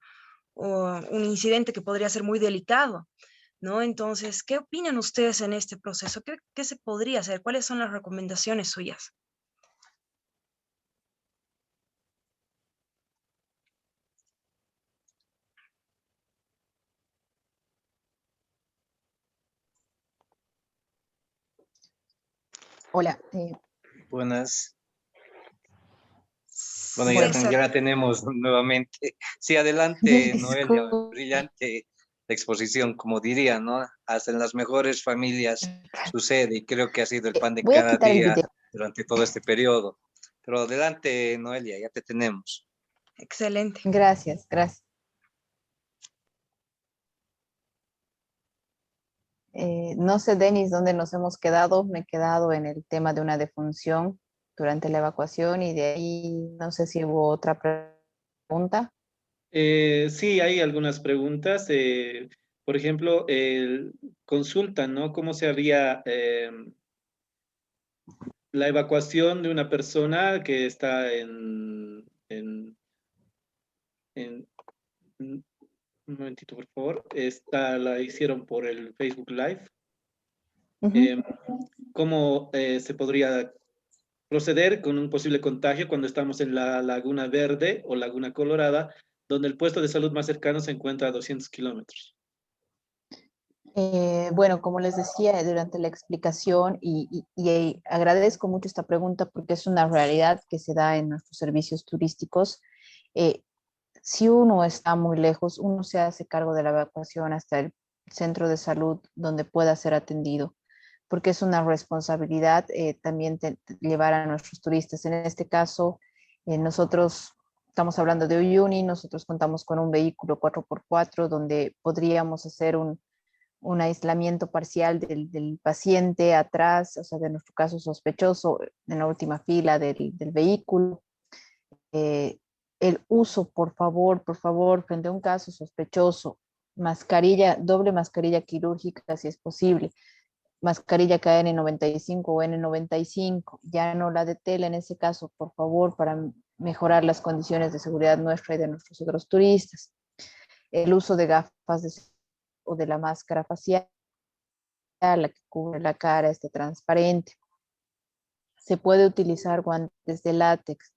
o un incidente que podría ser muy delicado, ¿no? Entonces, ¿qué opinan ustedes en este proceso? ¿Qué se podría hacer? ¿Cuáles son las recomendaciones suyas? Hola. Buenas. Bueno, César, ya la tenemos nuevamente. Sí, adelante, Noelia. Disculpe. Brillante la exposición, como diría, ¿no? Hasta en las mejores familias sucede y creo que ha sido el pan de Voy a cada quitar el día video. durante todo este periodo. Pero adelante, Noelia, ya te tenemos. excelente. Gracias, gracias. No sé, Denis, dónde nos hemos quedado. Me he quedado en el tema de una defunción durante la evacuación y de ahí no sé si hubo otra pregunta. Sí, hay algunas preguntas. Por ejemplo, consultan, ¿no? ¿Cómo se haría la evacuación de una persona que está en- un momentito, por favor. Esta la hicieron por el Facebook Live. Ujú. Eh, ¿Cómo se podría proceder con un posible contagio cuando estamos en la Laguna Verde o Laguna Colorada, donde el puesto de salud más cercano se encuentra a 200 kilómetros? Bueno, como les decía durante la explicación, y agradezco mucho esta pregunta porque es una realidad que se da en nuestros servicios turísticos. Eh, si uno está muy lejos, uno se hace cargo de la evacuación hasta el centro de salud donde pueda ser atendido, porque es una responsabilidad también llevar a nuestros turistas. En este caso, nosotros estamos hablando de Uyuni, nosotros contamos con un vehículo 4x4 donde podríamos hacer un aislamiento parcial del paciente atrás, o sea, de nuestro caso sospechoso, en la última fila del vehículo. Eh, el uso, por favor, frente a un caso sospechoso, mascarilla, doble mascarilla quirúrgica si es posible, mascarilla KN95 o N95, ya no la de tela en ese caso, por favor, para mejorar las condiciones de seguridad nuestra y de nuestros otros turistas. El uso de gafas o de la máscara facial, la que cubre la cara, este transparente. Se puede utilizar guantes de látex,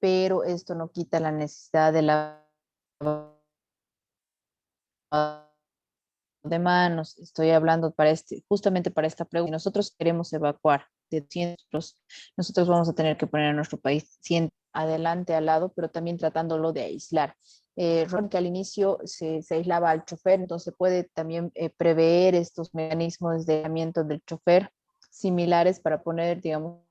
pero esto no quita la necesidad de la de manos. Estoy hablando justamente para esta pregunta. Nosotros queremos evacuar de nosotros vamos a tener que poner a nuestro país adelante al lado, pero también tratándolo de aislar. Que al inicio se aislaba al chofer, entonces se puede también prever estos mecanismos de aislamiento del chofer similares para poner, digamos,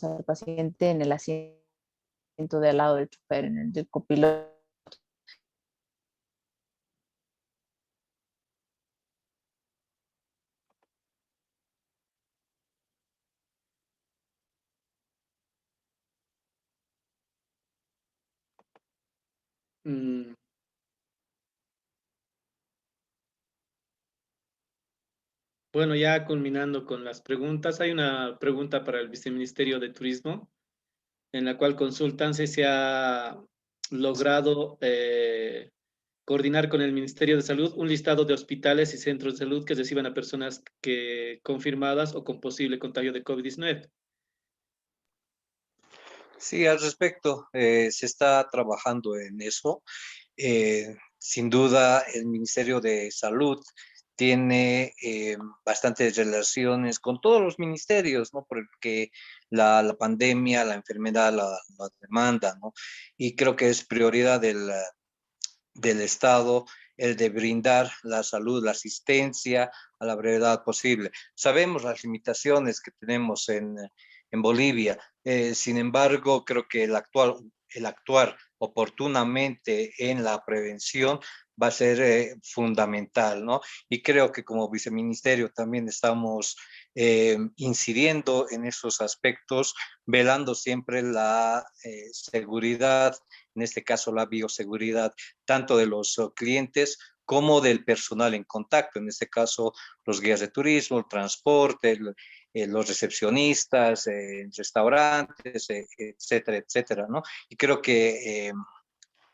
al paciente en el asiento de al lado del chofer, en el del copiloto. Mm, Bueno, ya culminando con las preguntas, hay una pregunta para el Viceministerio de Turismo, en la cual consultan si se ha logrado coordinar con el Ministerio de Salud un listado de hospitales y centros de salud que reciban a personas confirmadas o con posible contagio de COVID-19. Sí, al respecto, se está trabajando en eso. Sin duda, el Ministerio de Salud tiene bastantes relaciones con todos los ministerios, ¿no? Porque la pandemia, la enfermedad la demanda, ¿no? Y creo que es prioridad del Estado el de brindar la salud, la asistencia a la brevedad posible. Sabemos las limitaciones que tenemos en Bolivia. Sin embargo, creo que el actuar oportunamente en la prevención va a ser fundamental, ¿no? Y creo que como viceministerio también estamos incidiendo en esos aspectos, velando siempre la seguridad, en este caso la bioseguridad, tanto de los clientes como del personal en contacto, en este caso los guías de turismo, el transporte, los recepcionistas, restaurantes, etcétera, etcétera, ¿no? Y creo que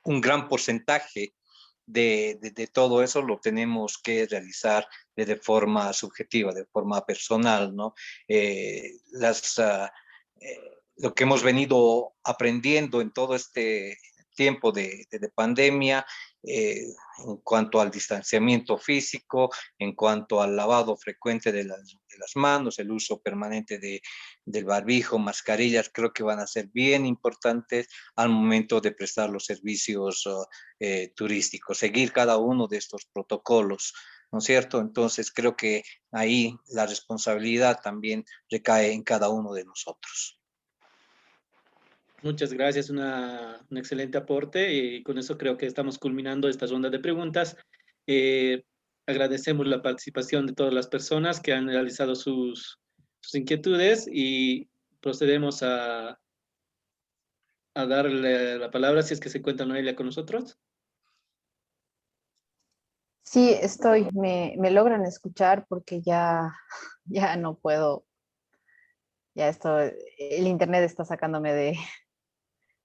un gran porcentaje de todo eso lo tenemos que realizar de forma subjetiva, de forma personal, ¿no? Eh, lo que hemos venido aprendiendo en todo este tiempo de pandemia, en cuanto al distanciamiento físico, en cuanto al lavado frecuente de las manos, el uso permanente del barbijo, mascarillas, creo que van a ser bien importantes al momento de prestar los servicios turísticos, seguir cada uno de estos protocolos, ¿no es cierto? Entonces creo que ahí la responsabilidad también recae en cada uno de nosotros. Muchas gracias, un excelente aporte y con eso creo que estamos culminando esta ronda de preguntas. Eh, Agradecemos la participación de todas las personas que han realizado sus inquietudes y procedemos a darle la palabra si es que se encuentra Noelia con nosotros. Sí, estoy, me logran escuchar porque ya no puedo, ya esto, el internet está sacándome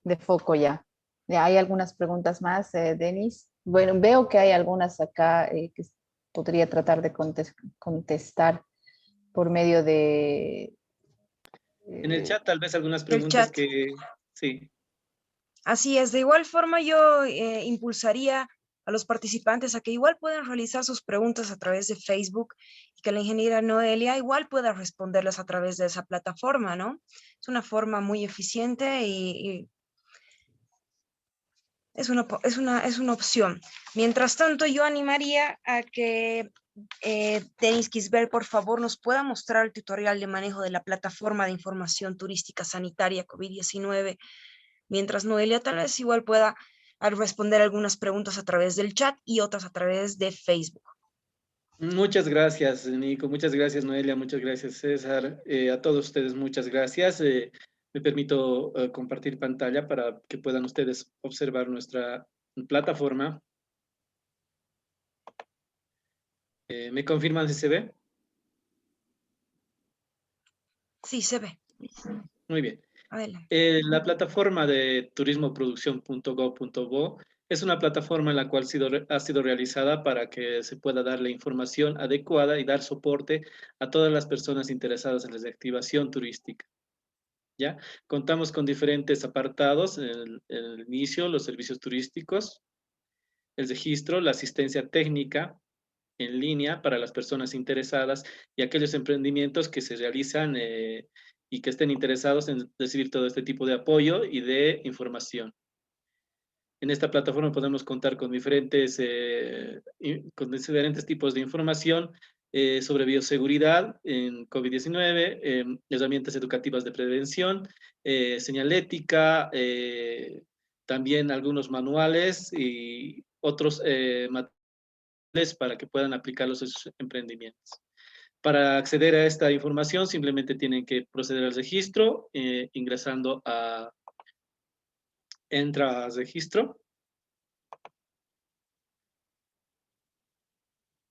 de foco ya. Hay algunas preguntas más, Denis. Bueno, veo que hay algunas acá que podría tratar de contestar por medio de... En el chat tal vez algunas El preguntas chat. que sí. Así es, de igual forma yo impulsaría a los participantes a que igual puedan realizar sus preguntas a través de Facebook y que la ingeniera Noelia igual pueda responderlas a través de esa plataforma, ¿no? Es una forma muy eficiente y es una opción. Mientras tanto, yo animaría a que Denis Kisber, por favor, nos pueda mostrar el tutorial de manejo de la plataforma de información turística sanitaria COVID-19, mientras Noelia tal vez igual pueda responder algunas preguntas a través del chat y otras a través de Facebook. Muchas gracias, Nico. Muchas gracias, Noelia. Muchas gracias, César. A todos ustedes, muchas gracias. Me permito compartir pantalla para que puedan ustedes observar nuestra plataforma. ¿Me confirman si se ve? Sí, se ve. Muy bien. Adelante. La plataforma de turismoproducción.gov.bo es una plataforma en la cual ha sido realizada para que se pueda dar la información adecuada y dar soporte a todas las personas interesadas en la reactivación turística. ¿Ya? Contamos con diferentes apartados en el inicio, los servicios turísticos, el registro, la asistencia técnica en línea para las personas interesadas y aquellos emprendimientos que se realizan y que estén interesados en recibir todo este tipo de apoyo y de información. En esta plataforma podemos contar con diferentes tipos de información sobre bioseguridad en COVID-19, herramientas educativas de prevención, señalética, también algunos manuales y otros materiales para que puedan aplicarlos en sus emprendimientos. Para acceder a esta información simplemente tienen que proceder al registro, ingresando a Entra a registro,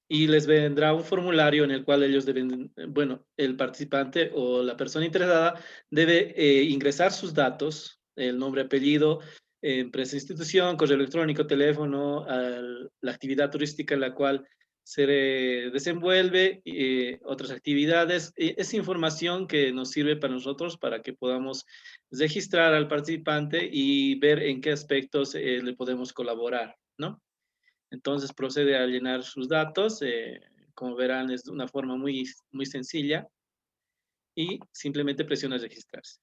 y les vendrá un formulario en el cual ellos deben, bueno, el participante o la persona interesada debe ingresar sus datos, el nombre, apellido, empresa, institución, correo electrónico, teléfono, la actividad turística en la cual se desenvuelve, otras actividades. Es información que nos sirve para nosotros para que podamos registrar al participante y ver en qué aspectos le podemos colaborar, ¿no? Entonces procede a llenar sus datos, como verán es de una forma muy, muy sencilla, y simplemente presiona registrarse.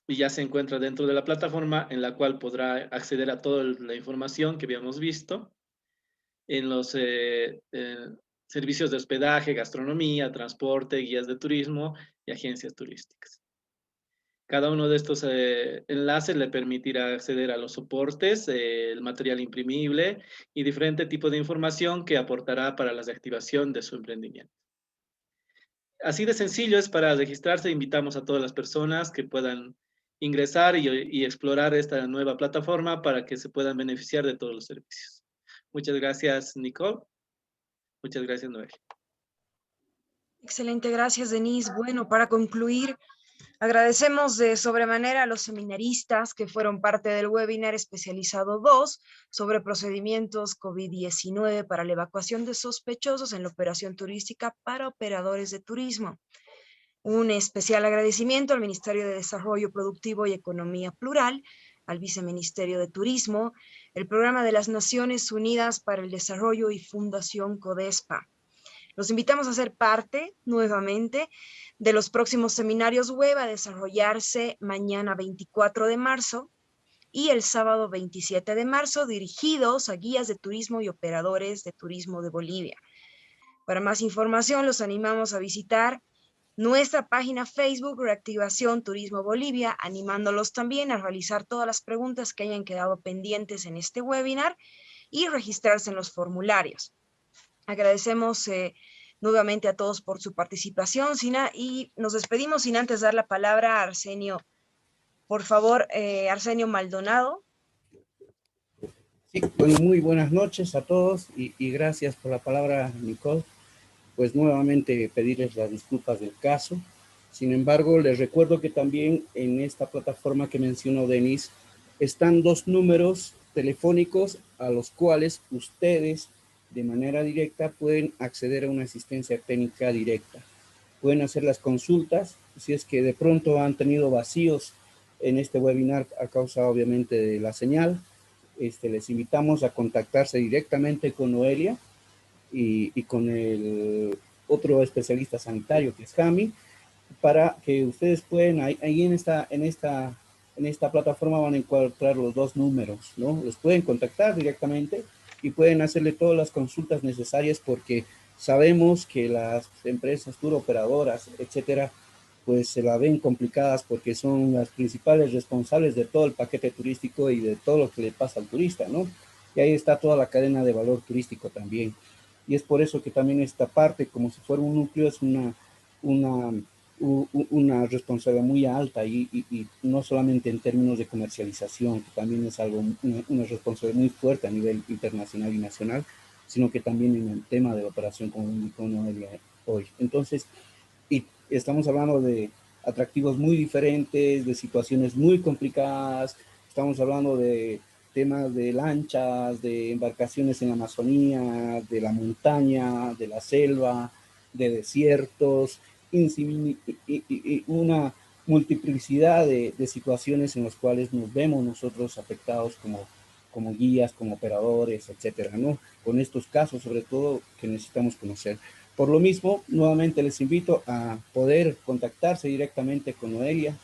Y ya se encuentra dentro de la plataforma en la cual podrá acceder a toda la información que habíamos visto en los servicios de hospedaje, gastronomía, transporte, guías de turismo y agencias turísticas. Cada uno de estos enlaces le permitirá acceder a los soportes, el material imprimible y diferente tipo de información que aportará para la reactivación de su emprendimiento. Así de sencillo es para registrarse. Invitamos a todas las personas que puedan ingresar y explorar esta nueva plataforma para que se puedan beneficiar de todos los servicios. Muchas gracias, Nicole. Muchas gracias, Noel. Excelente, gracias, Denise. Bueno, para concluir, agradecemos de sobremanera a los seminaristas que fueron parte del webinar especializado 2 sobre procedimientos COVID-19 para la evacuación de sospechosos en la operación turística para operadores de turismo. Un especial agradecimiento al Ministerio de Desarrollo Productivo y Economía Plural, al Viceministerio de Turismo, el Programa de las Naciones Unidas para el Desarrollo y Fundación CODESPA. Los invitamos a ser parte nuevamente de los próximos seminarios web a desarrollarse mañana 24 de marzo y el sábado 27 de marzo, dirigidos a guías de turismo y operadores de turismo de Bolivia. Para más información, los animamos a visitar nuestra página Facebook Reactivación Turismo Bolivia, animándolos también a realizar todas las preguntas que hayan quedado pendientes en este webinar y registrarse en los formularios. Agradecemos nuevamente a todos por su participación y nos despedimos sin antes dar la palabra a Arsenio. Por favor, Arsenio Maldonado. Sí, bueno, muy buenas noches a todos y gracias por la palabra, Nicole. Pues nuevamente pedirles las disculpas del caso. Sin embargo, les recuerdo que también en esta plataforma que mencionó Denise están 2 números telefónicos a los cuales ustedes de manera directa pueden acceder a una asistencia técnica directa. Pueden hacer las consultas si es que de pronto han tenido vacíos en este webinar a causa obviamente de la señal. Les invitamos a contactarse directamente con Noelia y con el otro especialista sanitario que es Jami, para que ustedes pueden, ahí en esta plataforma van a encontrar los 2 números, ¿no? Los pueden contactar directamente y pueden hacerle todas las consultas necesarias, porque sabemos que las empresas turoperadoras, etcétera, pues se la ven complicadas porque son las principales responsables de todo el paquete turístico y de todo lo que le pasa al turista, ¿no? Y ahí está toda la cadena de valor turístico también. Y es por eso que también esta parte, como si fuera un núcleo, es una responsabilidad muy alta y no solamente en términos de comercialización, que también es algo, una responsabilidad muy fuerte a nivel internacional y nacional, sino que también en el tema de la operación, como indicó Noelia hoy. Entonces, y estamos hablando de atractivos muy diferentes, de situaciones muy complicadas, estamos hablando de temas de lanchas, de embarcaciones en la Amazonía, de la montaña, de la selva, de desiertos, y una multiplicidad de situaciones en las cuales nos vemos nosotros afectados como guías, como operadores, etcétera, ¿no? Con estos casos, sobre todo, que necesitamos conocer. Por lo mismo, nuevamente les invito a poder contactarse directamente con Noelia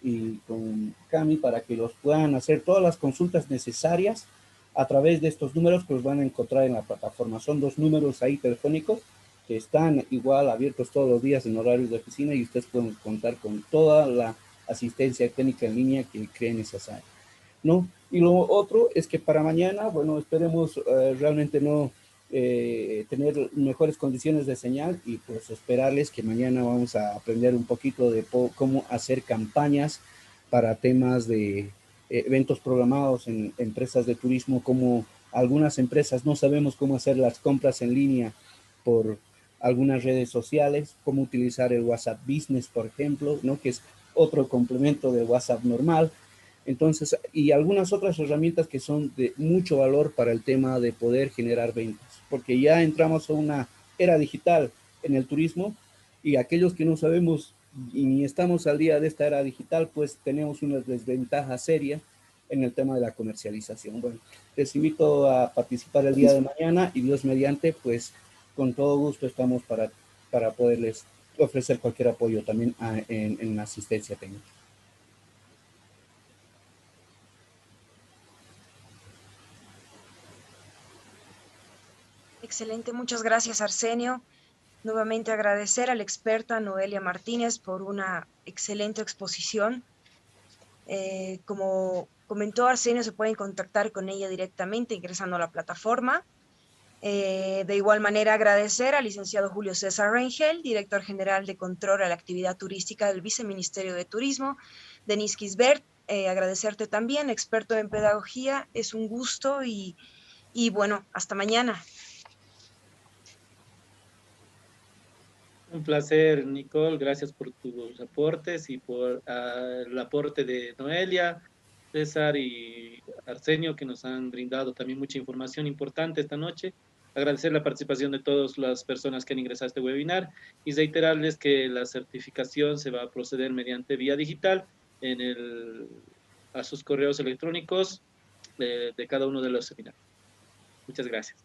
y con Cami para que los puedan hacer todas las consultas necesarias a través de estos números que los van a encontrar en la plataforma. Son 2 números ahí telefónicos que están igual abiertos todos los días en horarios de oficina y ustedes pueden contar con toda la asistencia técnica en línea que creen necesaria, ¿no? Y lo otro es que para mañana, bueno, esperemos realmente no tener mejores condiciones de señal y pues esperarles que mañana vamos a aprender un poquito de cómo hacer campañas para temas de eventos programados en empresas de turismo, como algunas empresas no sabemos cómo hacer las compras en línea por algunas redes sociales, cómo utilizar el WhatsApp Business, por ejemplo, ¿no? Que es otro complemento del WhatsApp normal. Entonces, y algunas otras herramientas que son de mucho valor para el tema de poder generar ventas, porque ya entramos a una era digital en el turismo y aquellos que no sabemos y ni estamos al día de esta era digital, pues tenemos una desventaja seria en el tema de la comercialización. Bueno, les invito a participar el día de mañana y Dios mediante, pues con todo gusto estamos para poderles ofrecer cualquier apoyo también en asistencia técnica. Excelente, muchas gracias, Arsenio. Nuevamente agradecer a la experta Noelia Martínez por una excelente exposición. Como comentó Arsenio, se pueden contactar con ella directamente ingresando a la plataforma. De igual manera, agradecer al licenciado Julio César Rengel, director general de Control a la Actividad Turística del Viceministerio de Turismo, Denise Gisbert, agradecerte también, experto en pedagogía, es un gusto y bueno, hasta mañana. Un placer, Nicole. Gracias por tus aportes y por el aporte de Noelia, César y Arsenio, que nos han brindado también mucha información importante esta noche. Agradecer la participación de todas las personas que han ingresado a este webinar y reiterarles que la certificación se va a proceder mediante vía digital a sus correos electrónicos de cada uno de los seminarios. Muchas gracias.